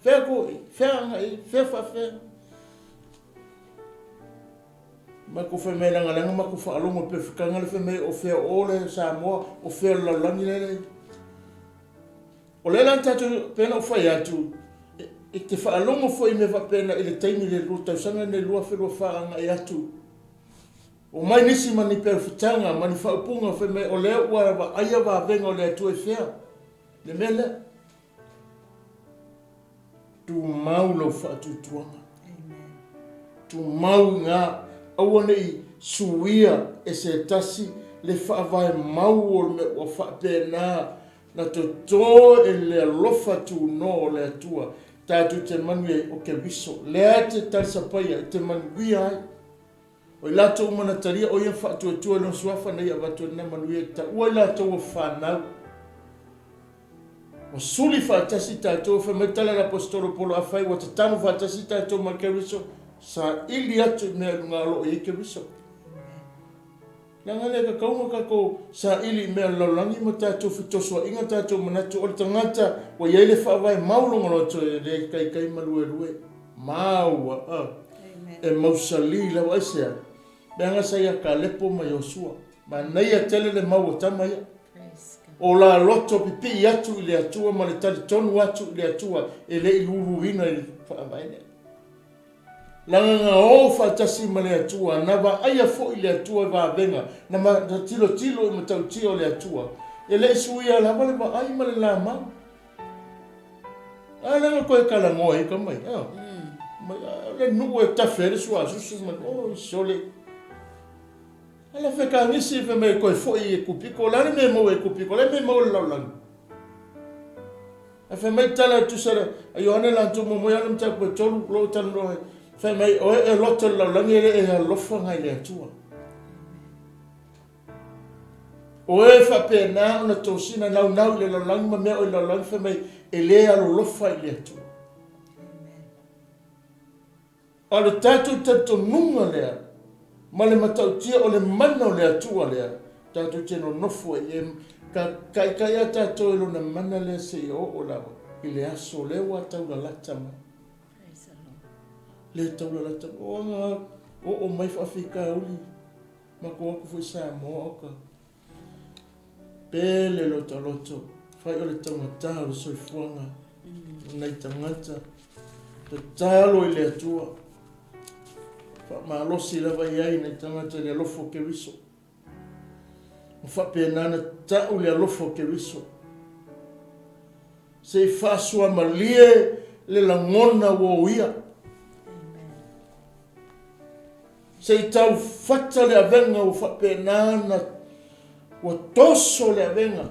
whea whawhea ma ko whemei langalanga ma ko whaalongo pe whikanga le whemei o whea ole Samoa o whea laulangi le o le lan tatu pena o whai atu e te whaalongo fo i me whapena i le taimi le lua tausanga ne lua wherua whaanga e atu. O mai nisi mani perfutanga, mani whaupunga wheme o lea ua aia wa venga o le atu e whea. Le mele, tu mau lo whaatutuanga. Tu mau ngā aua nei suia e se tasi le whaavai mau o me o whaapena na to tō e le alofa tu no le atua tātu te manu e o ke wiso. Lea te tarisapaia te manu ai. O i lato umana taria o ia whaatuatua no suafa nei a watu na manu e ta ua i lato o whanau. O suli whaatasi tātou whametala na apostolo polo awhai wa te tanu whaatasi tātou ma ke wiso sa ili atu mea ngalo e ke wiso. Nanga leka kaunga kako sa ili mea laulangi ma tātou whitosua inga tātou manatu o le tangata wa iele whaawai maulonga loto e re kai marue rue. Maua e mausali lau aisea. Beanga saia ka lepo ma Yosua. Ma neia tele le maua tamaia. O la loto pipi i atu i le atua ma le tali tonu atu i le atua e le iluruina i whaawai ne. Langa o whaatasi ma le atua, na wa aia fo i le atua wa venga, na ma tilo i matau tio le atua. E le isuia la wale wa ai ma le la mau. A langa koe kala ngoa hika mai. Le nuku e tawhere sua susu ma, sole. Ala wheka ngisi fe me koe fo i e kupiko, lani me mau e kupiko, le me mau le laulangi. A fe mai tala tusara, a Ioane lantu mo moe anam taku e tolu, lo tanu rohe. Fai mai o e loto laulangi e alofa ngai le atua. O e whapena ona tōsina nau le laulangi ma mea o i laulangi fai mai e le alolofa i le atua. A le tātou tato nunga lea, ma le matautia o le mana o le atua lea, tātou tēno nofo e kai a tātou e lona mana lea se i o lawa, i le aso lewa tau la latama. Le taula lata o mai whawhika uli ma ko aku fui sa mo oka pele loto whai o le tangata o soi fuanga nei tangata te talo i le atua ma losi lava iai nei tangata le alofo ke wiso whapenana tau le alofo ke wiso se whasua malie le langona wo ia se tau fata le avenga o whapenana o toso le avenga.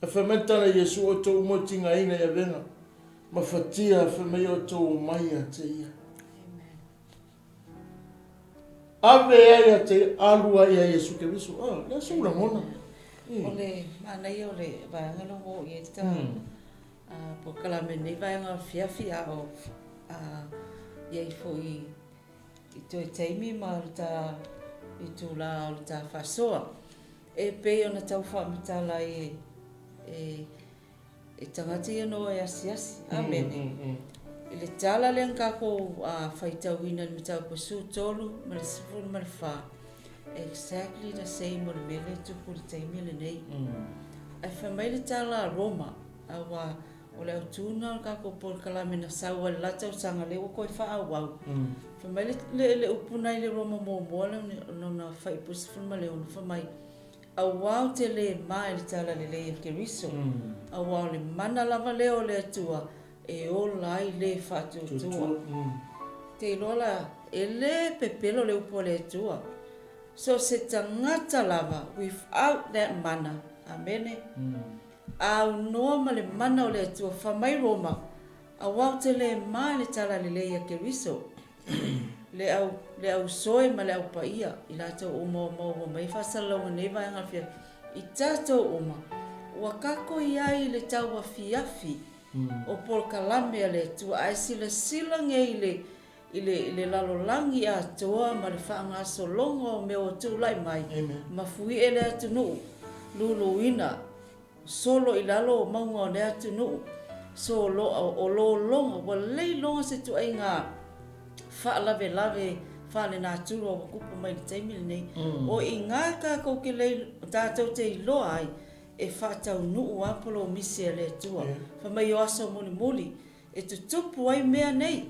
A whametana Yesu o tō umotinga ina i avenga. Ma whatia whamei o tō maia te ia. Ave ai a te alua i a Yesu ke visu. Lea sura mona. O le manai o le vaangalo mo i e ta po kalame nei vaanga fiafi a o iei fo i to taimi ma ta i tu la o ta fasoa e pe ona tau fa mitala e tangati no e asiasi amen ile tala le ka ko faita wina mi tau po su tolu ma le sifun ma le fa exactly the same o le mele tu por taimi le nei e fa mai le tala Roma awa o le tuna ka ko por kala mena sawa la tau sanga le ko fa au fa mai le upuna le Roma mo no na fa ipus fa mai le fa mai au te le mai le tala le ke riso au le mana lava le o le atua e o lai le fa tu te lola ele pepelo le upo le atua so se tangata lava without that mana amene au noa le mana o le atua whamai Roma au te le mai le tala le ke riso le au soe ma le au paia i lato uma mai whasalau nei vai anga fia i tato uma ua kako iai le tau wa fiafi o por kalame le tua ai sila nge i le lalolangi a toa ma le whaanga solongo me o tūlai mai ma fui e le atunu luluina solo i lalo maunga o le atunu solo o lo longa wa lei longa se tu ai ngā lave le na tūro o kupu mai le taimile nei o i ngā ka kouke lei tātou te iloa ai e whātau nuu apolo misi e le tua whamai o aso muli e tutupu ai mea nei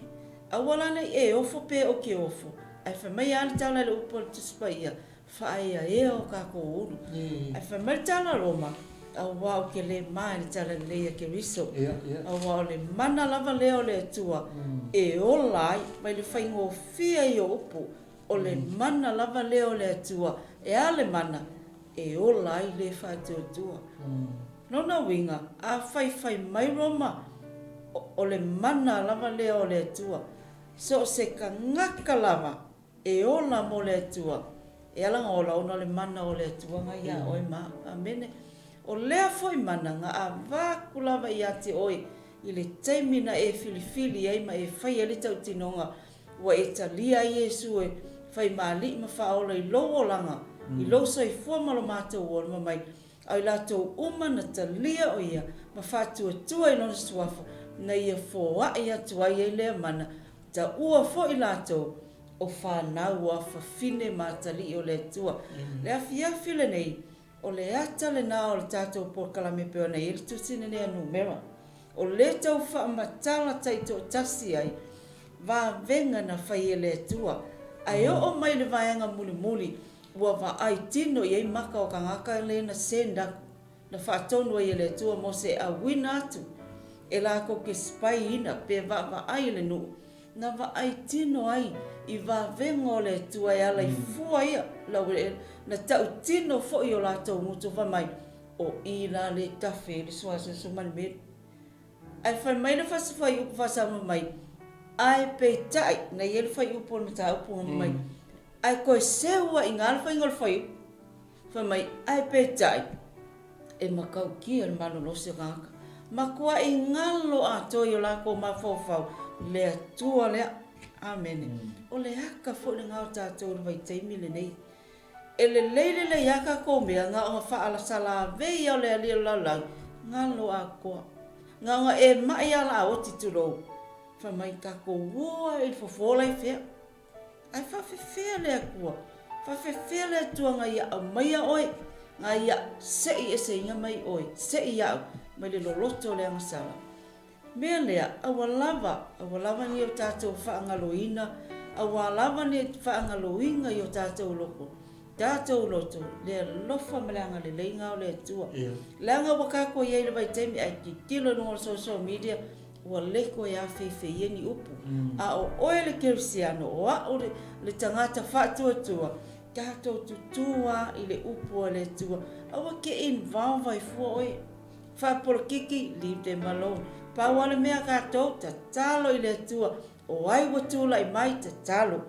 awala nei e ofo pe o ke ofo ai whamai ali tala le upo le tuspa ia whaia e o kako uru ai whamai tala Roma au wau ke le mai le tala le ke riso Ia. au wau le mana lava leo le atua e ola ai mai le whaingo fia i opu o le mana lava leo le atua e ale mana e ola ai le whātua. Nona winga a whai mai roma o le mana lava leo le atua so se ka ngaka lava e ola mo le atua e alanga ola ona le mana o le atua ngai ia oi ma amene o lea foi mana nga a vaku lava i ate oi i le taimina e filifili ai ma e whai ele tau tinonga wa e talia Iesu e whai maali ma whaola i lowo langa i lo sai fua malo mātou o ma mai ai lātou umana talia o ia ma whātua tua i lona suafa na ia fōa i atu ai e lea mana ta ua fo i lātou o whanau a whawhine mātali o le tua. Le awhiawhi le nei o le ata le nā o le tātou porkalame peo nei e le tusine nea Numera. O le tau whaamatala taito tasi ai va venga na whai e le tua. Ai o mai le vaianga muli ua va ai tino i ei maka o kangaka le na senda na whaatonu ai e le tua mo se a wina atu. E la ko ke spai ina pe va ai le nu. Na va ai tino ai i va vengo le tua e ala i fua ia na tau tino fo i o la tau mutu va mai o i la le tafe le suasa sumani me. Ai whai mai na fasa whai upu fasa mai ai pe tai na i ele whai upu na ta upu mai. Ai koe seua i ngāle whai ngol whai mai ai pe tai e makau kia le malo lo se ngaka. Makua i ngalo a toi o la ko ma fofau le atua lea. Amen. O le haka fo le ngau tātou le vai teimi le nei. E le leile le haka ko mea ngā o whaala sala vei au le alia laulau. Ngalo a koa. Ngā e mai ala o tituro. Wha mai kako woa e fofola i whea. Ai whawhewhea le a koa. Whawhewhea le atua ngā ia au mai a oi. Ngā ia sei e se inga mai oi. Sei au. Mai le loloto le angasala. Mea lea, awa lava ni o tātou whaangaloina, awa lava ni whaangaloinga i o tātou loko. Tātou loto, lea lofa maleanga le leinga o lea tua. Leanga wakako iei le vai teimi, ai ki tilo nungo social media, ua leko e a whewheieni upu. A o oe le kerisiano, o a o le tangata whātua, tātou tutua i le upu o le tua. Awa ke involve ai fua oe. Whapolo kiki, leave them alone. Pauale mea kātou, ta talo i le tua, o ai watula i mai ta talo.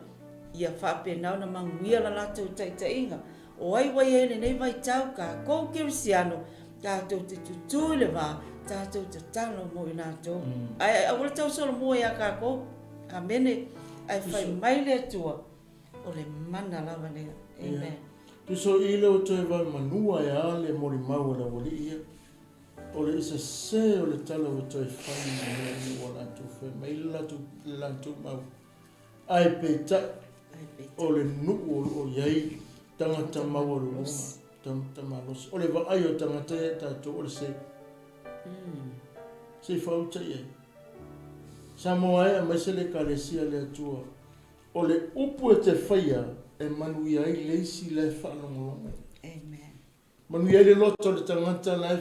Ia whapenau na manguia la latou taitainga. O ai wai ele nei vai tau ka kou kirisiano, tātou te tutu le wā, tātou te talo mo i nātou. Ai awala tau solo mo i a kā kou, amene, ai whai mai le tua, o le mana lawa lea. Amen. Tuso i leo toi vai manua e ale mori mau la wali ia. O le isa se o le tala o toi whai ni wala tu whai mai latu mau. Ai pe ta o le nuu o iei tangata mau o lunga. Tangata malos. O le wa ai o tangata e tato o le se. Se whauta iei. Samoa e a maisele ka le sia le atua. O le upu e te whaia e manu iei leisi le whanongolonga. Amen. Manu iei le loto le tangata la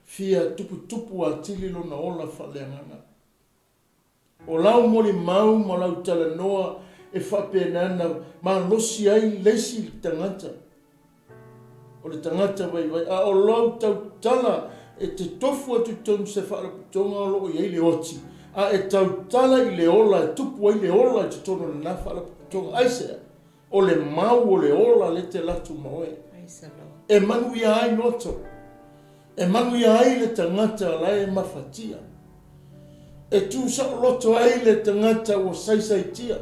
fia tupu a tili lona ola whaleanganga. O lau mori mau ma lau tala noa e whapenana ma losi ai leisi tangata. O le tangata vai. A o lau tau tala e te tofu atu tonu se whaaraputonga o loko i le oti. A e tau tala i le ola, e tupu ai le ola i te tono na whaaraputonga. Aisea, o le mau o le ola le te latu maoe. E manu ia ai noto. E manu ia ai le tangata la e mawhatia. E tu sa loto ai le tangata o saisaitia.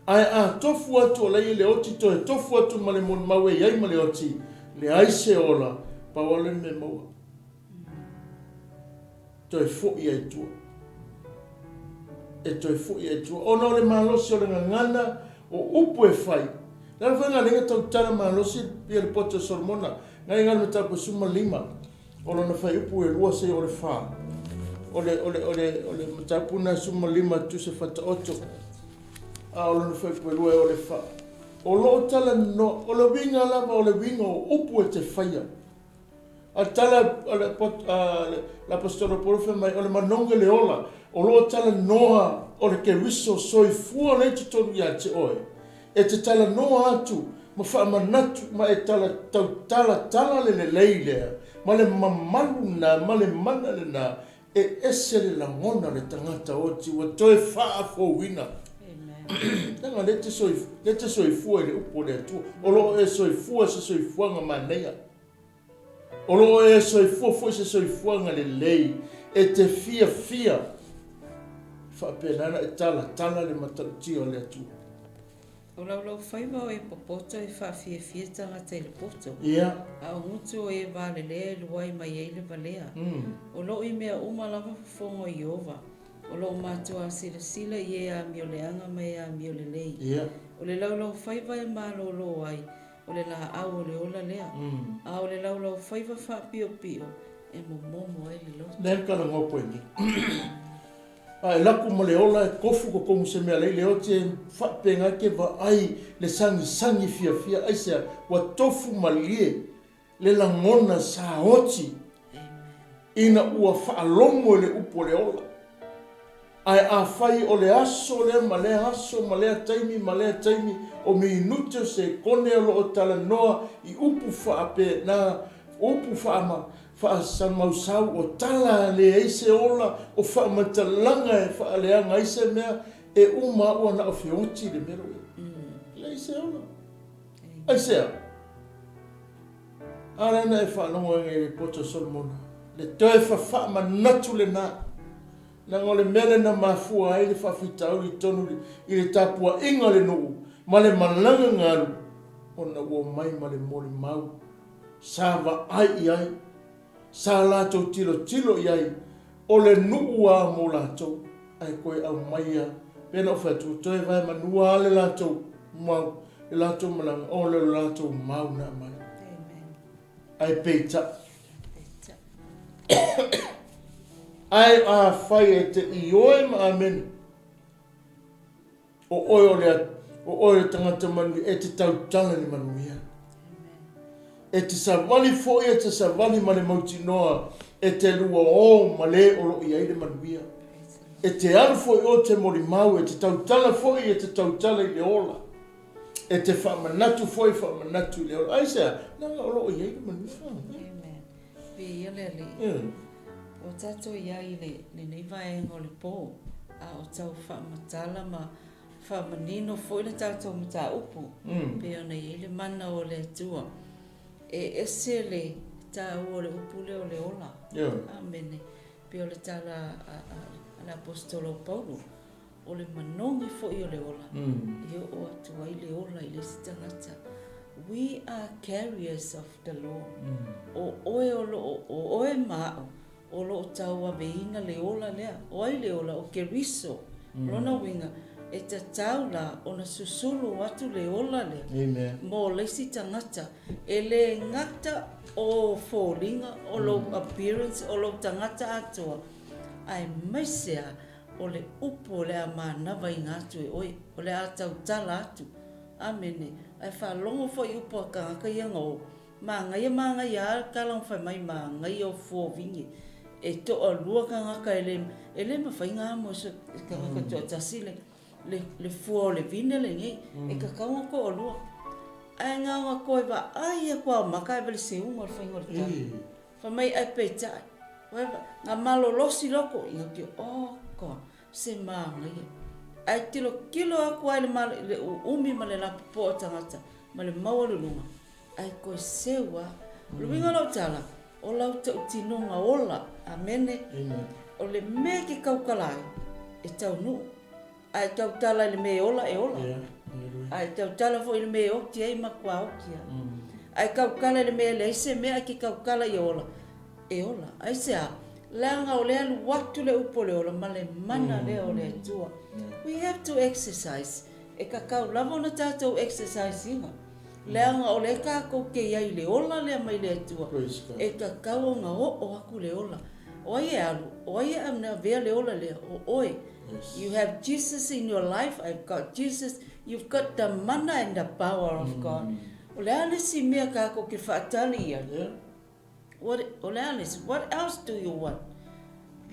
Ai a tofu atu o lei le oti to e tofu atu ma le mon maue iai ma le oti. Le aise ola pa wale me maua. To e fo i ai tua. E to e fo i ai tua. Ona o le malosi o le ngangana o upu e fai. Nara whanga nenga tau tara malosi pia le poto sormona. Ngai ngana me tapu suma lima. Olo na whai upu e lua se o le wha. Ole matapuna suma lima tu se whata oto. Olo na whai upu e lua e o le wha. O lo tala no, o le winga lava o le winga o upu e te whaia. A tala la pastora Porofe mai o le manonga le ola. O loa tala noa o le ke riso soifua le tutonu ia te oe. E te tala noa atu, ma whaamanatu, ma e tala tala le lei lea. Ma le mamalu na, ma le mana le na, e ese le langona le tangata o ti wa toe wha fo wina. Tanga le te soifua le upo le atua. O loa e soifua se soifuanga manea. O loa e soifua fo se soifuanga le lei. E te fia. Whapenana e tala le matautia o le atua. O lau whaiva o e popoto e whawhia tangata i le poto. Ia. A o ngutu o e vale lea luai mai e le valea. O lo i mea umalawa fongo i ova. O lo matua sila i e a mio leanga mai a mio le lei. Ia. O le lau whaiva e malo lo ai. O le la au o le ola lea. A o le lau whaiva wha pio e momo e le lo. Nel kala ngopo ingi. E laku ma le ola e kofu ko kongu se mea lei leo te whapenga ke wa ai le sangi fia ai sea wa tofu ma lie le langona sa hoti ina ua whaalongo le upo le ola. Ai a whai o le aso le ma le aso ma le taimi o minute se kone alo o tala noa i upu whaape na upu whaama wha mausau o tala le eise ola o wha matalanga e wha leanga eise mea e uma ua na o whioti le mero e. Le eise ola. Eisea. Arana e wha longa e poto Solomona. Le toe wha manatu le na. Na ngole mele na mafua ai le wha fitau i tonu i le tapua inga le nuu. Ma le malanga ngaru. O na ua mai ma le mori mau. Sava ai. Sa lātou tilo iai, o le nuua mō lātou, ai koe au maia, pēna o whaitu, toi vai manua le lātou mau, le lātou malanga, o le lātou mau nā mai. Amen. Ai peita. Ai a whai e te ioe ma amen, o oe tangata manu, e te tautala ni manuia. E te savali fo e te savali ma le mauti noa e te lua o ma le olo i aile manuia. E te alfo i o te mori mau e te tautala fo e te tautala i le ola. E te whamanatu fo e whamanatu i le ola. Aisea, nanga olo i aile manuia. Amen. Pe ia le ali. O tato ia i le neiva e ngole pō. A o tau whamatala ma whamanino fo i le tato mata upu. Pe ona i le mana o le atua. E ese le ta o le upule o le ola. Amene. Pe o le tala ala apostolo Paulo. O le manongi fo i o le ola. I o atua i le ola i le sitangata. We are carriers of the law. O oe mao. O lo tau a veina le ola lea. O ai le ola o ke riso. Rona winga. E ta taula o na susulu atu le ola le. Amen. Mo leisi tangata. E le ngata o fōringa, o lo appearance, o lo tangata atua. Ai maisea o le upo le a manawa i ngatu e oi. O le atau tala atu. Amene. Ai whalongo fo i upo a kangaka i ngau. Māngai a kalang whai mai māngai o fōvingi. E to o lua kangaka e le mawhainga amo so kangaka to tasile. Le fua le vine le ngai, e kakaunga ko o lua. Ai ngā koe wa ai e kua maka e wale se unga o whainga o le tau. Whamai ai peitai. Ngā malo losi loko, i ngā kio, koa, se māngai. Ai tilo kilo aku ai le umi ma le lapu po o tangata, ma le maua le lunga. Ai koe sewa, luinga lau tala, o lau tau tinonga ola, amene, o le me ke kaukalai, e tau nuu. Ai tau tala le me ola e ola. Ai tau tala fo le me o ti ai makua o kia. Ai kaukala le me le se me ki kaukala i ola. E ola. Ai sea, langa o le alu watu le upo le ola, ma le mana le o le atua. We have to exercise. E kakau lava na tātou exercise inga. Leanga o le kako ke iai le ola le mai le atua. E kakau o ngā o aku le ola. Oe e alu, oe e amna vea le ola le o oe. Yes. You have Jesus in your life. I've got Jesus. You've got the mana and the power of God. O le ale si mea kako ke whaatali ia. what else do you want?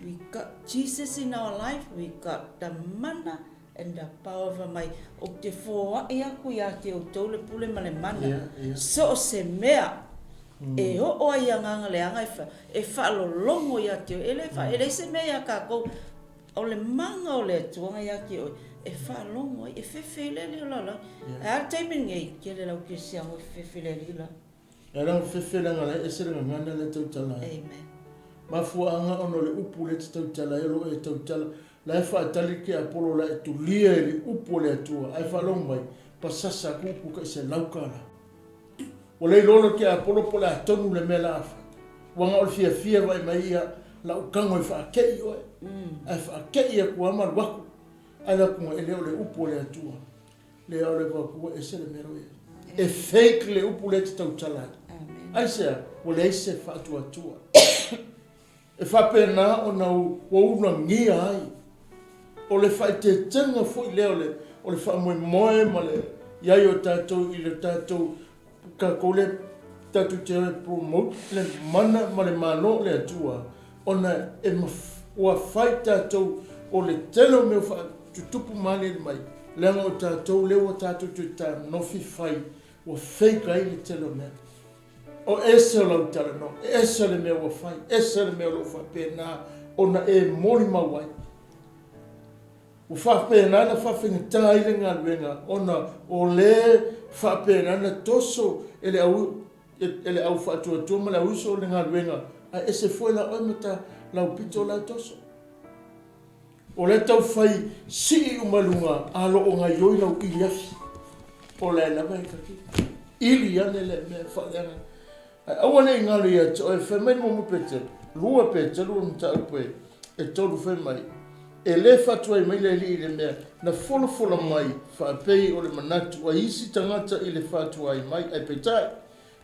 We got Jesus in our life, we got the manna and the power of my o te fōa e aku ia te o tole pule male mana. So se mea e o ia nganga leanga e whaalolongo ia te o ele se mea kako o le manga o le tuanga ia ki o e whaalongo e whewhele li la. E a teimin ngei ke le lau ke siango e whewhele li la. E rang whewhele ngala e sere ngana le tautala. Amen. Mafuanga ono le upu le tautala e lo e tautala. La e whaatali ke apolo la e tulia e le upu le atua. Ai whalong mai pasasa kupu ka se laukala. O le lolo ke apolo po le atonu le me lafa. Wanga o le fia vai mai ia la ukango e whaakei oe. Ai whaakei e kua amal waku. Ai la kunga e leo le upu le atua. Le au le wakua e se le mero ia. E fake le upu le tautala. Ai sea, o le eise whaatua atua. E whapena o nau wauna ngia ai. O le whai te tanga fwoi leo le, o le wha moe ma le iai o tātou i le tātou ka kole tātou te promote le mana ma le mano le atua. Ona e ua whai tātou o le telo me wha tutupu mani le mai. Leanga o tātou leo o tātou te tā nofi whai ua whaika i le telo mea. O ese o lau tala no, ese le mea ua whai, ese le mea lo whapena, ona e mori mawai. O whapena na whawhinga i le ngā luenga, ona o le whapena na toso ele au whaatua tua ma le auso o le ngā luenga, a ese fwoi la oi mata lau pito la toso. O le tau whai si umalunga alo o ngā ioi lau iliafi, o le lawa e kaki. Ili ane le mea whaeanga. Awane i ngālu ia te oe whamai momu pete, lua pete, lua mta upe, e tolu whamai. E le whatua i mai le li i le mea, na wholofola mai, whaapei o le manatu, a isi tangata i le whatua i mai, ai petai,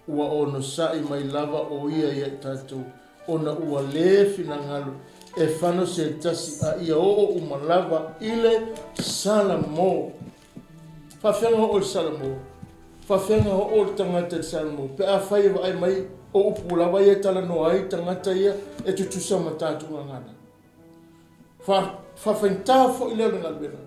ua ono sa i mai lava o ia i tātou, ona ua le fina ngalu, e whano se tasi a ia o umalava i le salamo. Whawhenga o le salamo. Whawhenga o le tangata le salamo. Pe a whai ai mai o upulawa i e tala no ai tangata ia e tutusa matatu ngana. Whawhainta fo i leo ngā bera.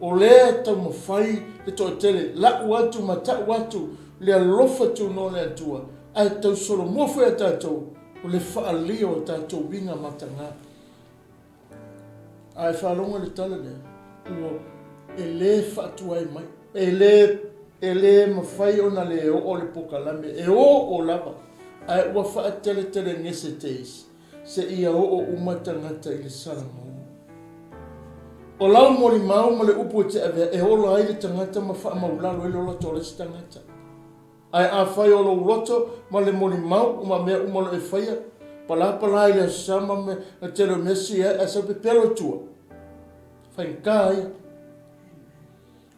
O lea tau mawhai e toi tele, lau atu matau atu, lea lofa tu no lea tua, ai tau solo mofu e tātou, o le whaalio o tātou winga matanga. Ai whalonga le tala lea, ua e le whaatua i mai, e le mawhai o na le o le pokalame, e o lava, ai ua whaatele tele ngese teis, se ia o umatangata i le salamo. O lau mori mau ma le upu te ave e ola ai le tangata ma wha maulalo e lola tole si tangata. Ai a whai o lo loto ma le mori mau ma mea umalo e whaia. Pala i le sama me na telo mesi e sa pe pelo tua. Whai ka ai.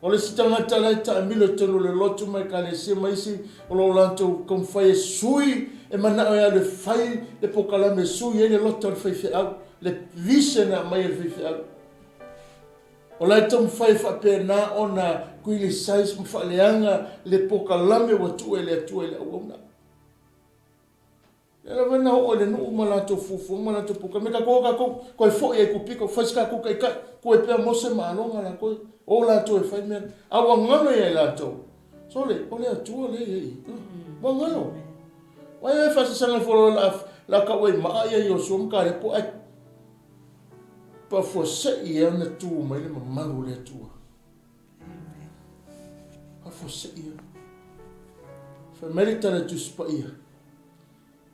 O le si tangata lai ta amilo telo le loto mai ka le se maisi o lo lanto kom whai e sui e mana o ya le whai le pokalame sui e le loto le whai whi au. Le vise na mai e whai whi au. O lai tamu whai whapena o na kuili sais mwhaleanga le pokalame wa tue le atue le auauna. Ela wana o le nuu malato fufu, malato puka. Meka koka koe fo e kupiko, whaisika kuka i kai, koe pia mose maalonga la koe. O la tue whai mea, awa ngano ia la tau. So le, o le atua le ei. Wa ngano. Wai e whasasanga folo la kawe maa ia i o suamka le po ai. Pa fo se i ana tu mai le mamaru le tua. Pa fo se i ana. Fa merita le tu spa ia.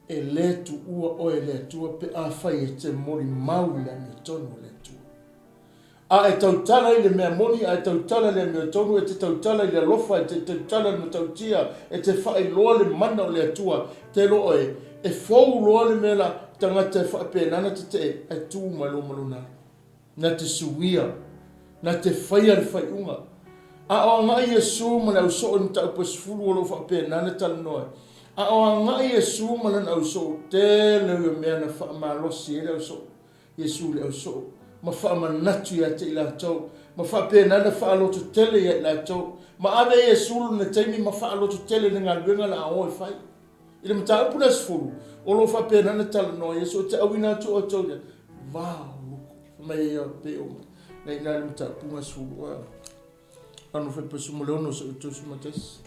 E le tu ua o e le tua pe a fai e te mori mau le mea tonu le tua. A e tautala i le mea moni, a e tautala le mea tonu, e te tautala i le lofa, e te tautala na tautia, e te fai loa le mana o le tua. Te lo e fau loa le mea la tangata e fai pe nana te e tu malo maluna. Na te suia, na te whaia le whai unga. A o ngai e su ma lau so ni tau pas fulu o lo whape nana tala noe. A o ngai e su ma lau so te leu mea na wha ma losi e lau so. Yesu le au so. Ma wha ma natu ia te ila tau. Ma whape nana wha loto tele ia ila tau. Ma ave Yesu na teimi ma wha loto tele na ngā luenga la a oe whai. Ile mta upuna sfulu. O lo whapena na tala no ia so te awina tu o tau ia. Vau, mai ia pe o. Nei nā le mta punga sulu. Anu whai pasumu leo no sa utu sumates.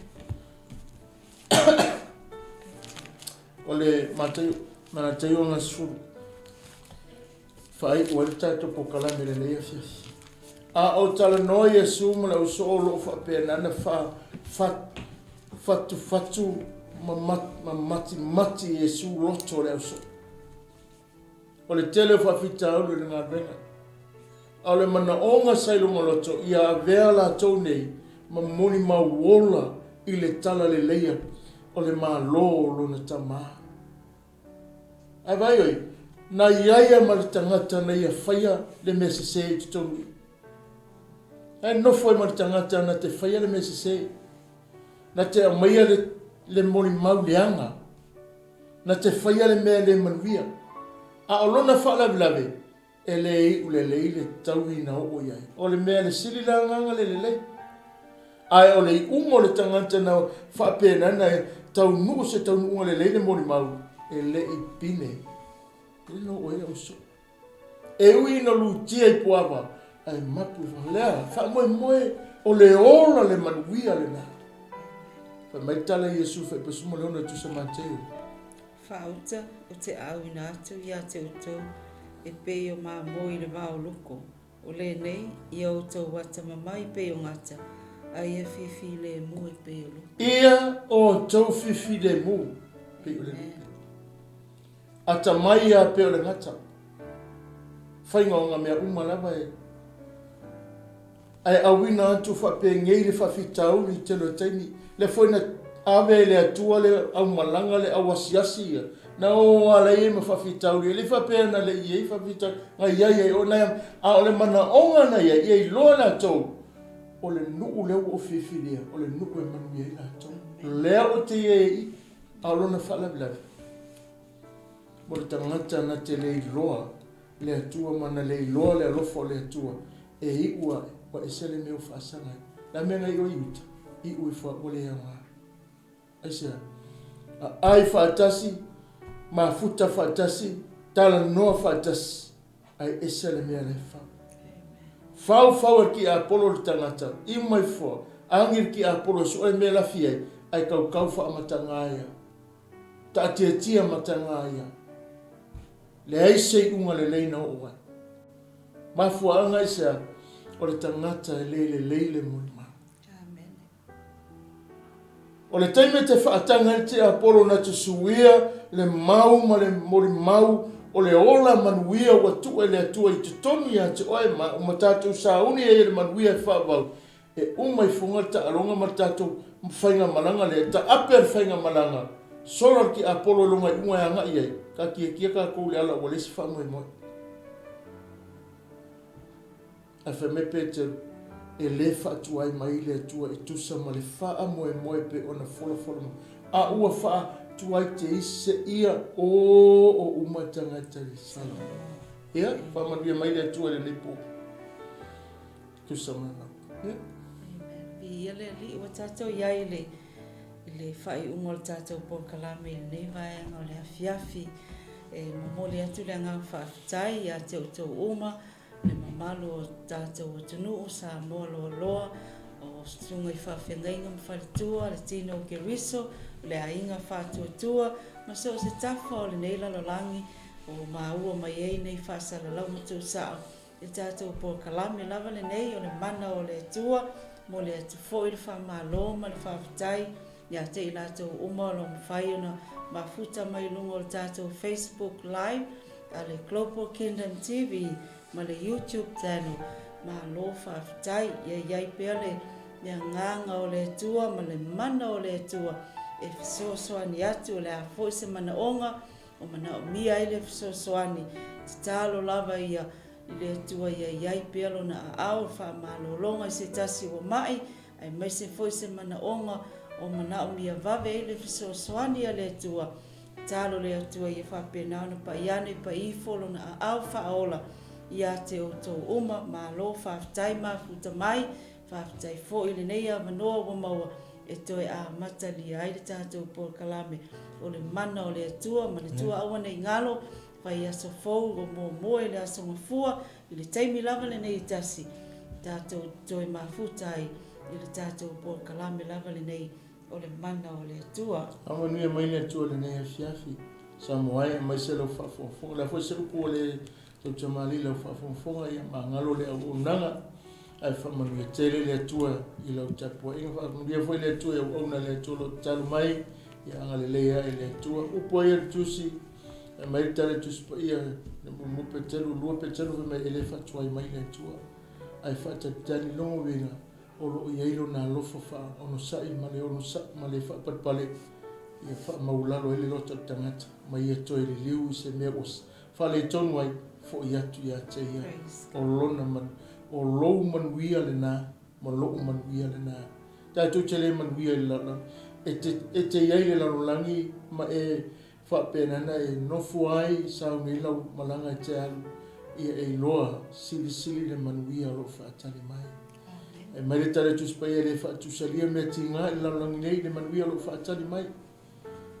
O le matai o ngā sulu. Whai ua le tātou po kalame le leia fiasi. A o tala no ia sumu la uso o lo whapena na fatu mati Yesu roto le uso. O le tele whawhita au le ngā renga. A le mana onga sailu maloto ia avea la tau nei ma moni mauola i le tala le leia o le maa lo na tama. Ai vai oi, na iaia ma le tangata na ia whaia le mese se i tutonu. Ai no foi ma le tangata na te whaia le mese se. Na te amaia le moni mau leanga. Na te whaia le mea le manuia. A o lona whaalavilave. E lei u le tau i na o iai. O le mea le siri la nganga le. Ai o le ungo le tangata na whapena na tau nuu se tau nuu le moni mau. E le i pine. E no o ia uso. E ui no lutia i puava. Ai mapu whalea. Wha o le ola le manuia le na. Wha maitala Yesu whai pasumo leona tu sa Mateo. Whauta o te au ina atu ia te utou. E peo mā moi le wao loko. O le nei, ia o tau wata mamai peo ngata. A ia whiwhi le mu e peo loko. Ia o tau whiwhi le mu. Peo le loko. A ta mai a peo le ngata. Whainga o ngā mea umalawa e. Ai awina atu whape ngei le whawhitau ni telo taini. Le whaina awe le atua le au malanga le awasiasi ia. Na o ala e ma whawhitau le whapea na le iei whawhitau. Ngai iai o nai a o le mana onga na iei loa la tau. O le nuu leo o whiwhiria. O le nuu e manu iei la tau. Lea o te iei a lona whalabilavi. Mo le tangata na te lei loa. Le atua mana lei loa le alofo le atua. E iua wa e sele meo whaasanga. La mea ngai o iuta. I ui wha o le anga. Aisea. Ai whaatasi. Ma futa whaatasi. Tala noa whaatasi. Ai e sele mea le wha. Whau ki a Apollo le tangata. I mai wha. Angir ki a Apollo so e mea la fiai. Ai kau wha amatangaya. Ta tia matangaya. Le aisei unga le leina o wai. Ma fuanga isea. O le tangata e leile muli ma. Amen. O le taime te whaatanga te Apollo na te suia, le mau ma le mori mau, o le ola manuia wa tu e le atua i te toni a te oe ma, o matatu sauni e le manuia e whaavau. E umai fungata alonga matatu mwhainga malanga le, ta ape al whainga malanga. Solar ki Apollo longa i unga anga iei, ka kia ka kou le ala o lesi whaamoi moi. A me Peter e le whaatu ai mai le atua e tusa ma le wha moe pe ona fola mo. A ua wha tu ai te ise ia o umatanga tari sala. Ia, wha manuia mai le atua le lipo. Tusa mana. Ia. Ia le li o tātou iai le whai ungo le tātou po kalame le nei vaenga o le afiafi. E mamole atu le ngā whaafitai ia te utou uma. Le mamalo o tātou o tunu o sa moa loa o sunga I whawhengainga ma Faletua, le tino o ke riso, le ainga whātuatua, ma so se tafa o le neila lolangi o maua mai ei nei whaasara lau matu sao. Le tātou po kalame lava le nei o le mana o le tua, mo le atu fo I le whamalo ma le whawhitai, ia te I lātou uma o lo mwhai ona mafuta mai lungo o le tātou Facebook Live, a le Global Kingdom TV, ma le YouTube channel ma lo whawhitai iai pia le nganga o le tua ma le mana o le tua e fisosoani atu o le a fo se mana onga o mana o mia I le fisosoani te talo lava ia I le tua iai pia lo na au whamalolonga I se tasi o mai ai mai se fo se mana onga o mana o mia vave I le fisosoani a le tua talo le tua ia whapena ona pa iane pa I folo na au whaola ia te o tō uma, ma lo whawhitai ma futa mai, whawhitai fo I le nei a manoa wa maua, e toi a matali ai le tātou po kalame o le mana o le atua ma le tua aua nei ngalo fai aso fou o mo e le aso ngafua i le taimi lava le nei tasi tātou toi mafutai i le tātou po kalame lava le nei o le mana o le atua. Awa nui mai le atua le nei fiafi sa moai mai se lo Fofoga la foi se ko le tau tamali le Fofoga ia mangalo le au nanga ai whamanu e tere le atua i lau tapua. Inga whamanu foi le atua i au auna le atua lo talu mai i anga le leia i le atua. Upo ia le tusi, mai tale tusi pa ia mu petelu, lua petelu me ele fatua i mai le atua. Ai whata tani longo winga o lo i eilo na lofo wha ono sai ma le ono sa ma le whapatpale ia wha maulalo ele lota tangata mai ia toi le liu i se mea os. Whale tonu ai fo i atu i ate ia o lona man. O lou manuia le nā, ma lou manuia le nā. Tātou te le manuia le lana. E te iai le lanolangi, ma e whapenana e nofu ai, sao ni lau malanga e te alu, ia e loa sili le manuia lo whaatale mai. E mai le tale tuspai e le whaatusalia mea ti ngā le lanolangi nei le manuia lo whaatale mai.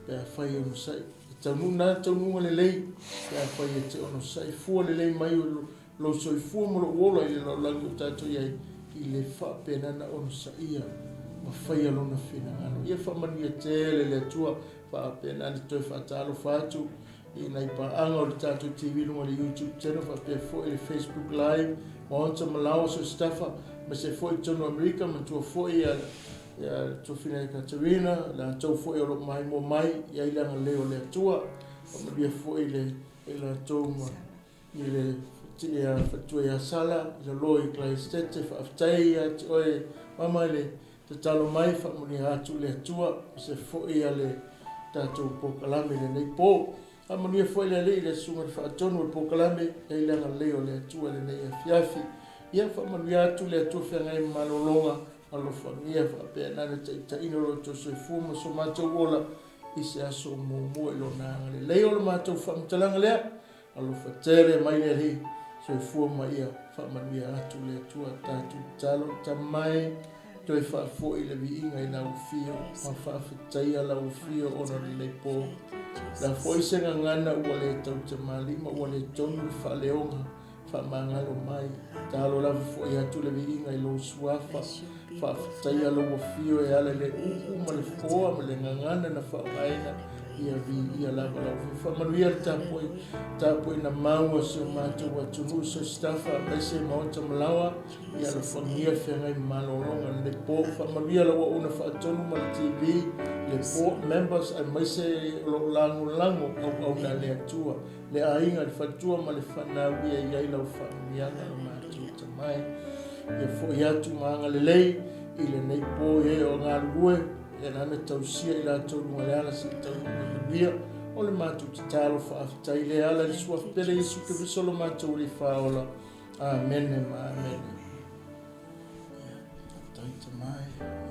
Pea whai ono sai. Taununga le lei, pea whai e te ono sai. Fua le lei mai o lo soifua mo lo ola i le laulangi o tātou iai i le whapenana ono sa ia ma whaia lona whina ngano. Ia whamani e tele le atua whapenana toi whatalo whatu i nei paanga o le tātou TV lunga le YouTube channel whapea fo i le Facebook Live ma onta malawa so staffa ma se fo i tono Amerika ma tua fo i a tua whina i Katarina la tau fo i olo mai mo mai i ai langa leo le atua ma bia fo i le tau ma i le ia fatua ia sala ia loi klai stete faaftai ia te oe mama le te talo mai whamuni atu le atua se fo ia le tātou pokalame le nei pō hamuni fo ia le sunga le whaatonu le pokalame e langa leo le atua le nei fiafi ia whamuni atu le atua whiangai malolonga alo whangia whapea nana ta ino lo to se fuma so mātou ola i se aso mō e lo nanga le leo le mātou whamtalanga lea alo whatere mai le hi so fua mai ia whamania atu le atua tātou talo tamai toi whaafo i le viinga i lau fio ma whaafetai a lau fio ona le nei pō la foisenga ngana ua le tau tamali ma ua le tonu le whaaleonga whamangalo mai talo la fo i atu le viinga i lau suafa whaafetai a lau fio e ala le ma le fōa ma le ngangana na whaoaina ia vi ia lava lau whamanuia le tāpoi na maua se mātou atunu so staffa mai se maota malawa ia le whangia whengai malolonga le pō whamanuia lau una whaatonu ma le TV le pō members ai mai se lango au na le atua le ainga le whatua ma le whanawia iai lau whamianga le mātou tamai ia fo i atu maanga le lei i le nei pō e o ngā lue e nana tausia i la tau lunga le ala si tau lunga o le mātou te talo whaafitai le ala le suaf pere Isu ke visolo mātou li whaola. Amen e ma amen. Taita mai.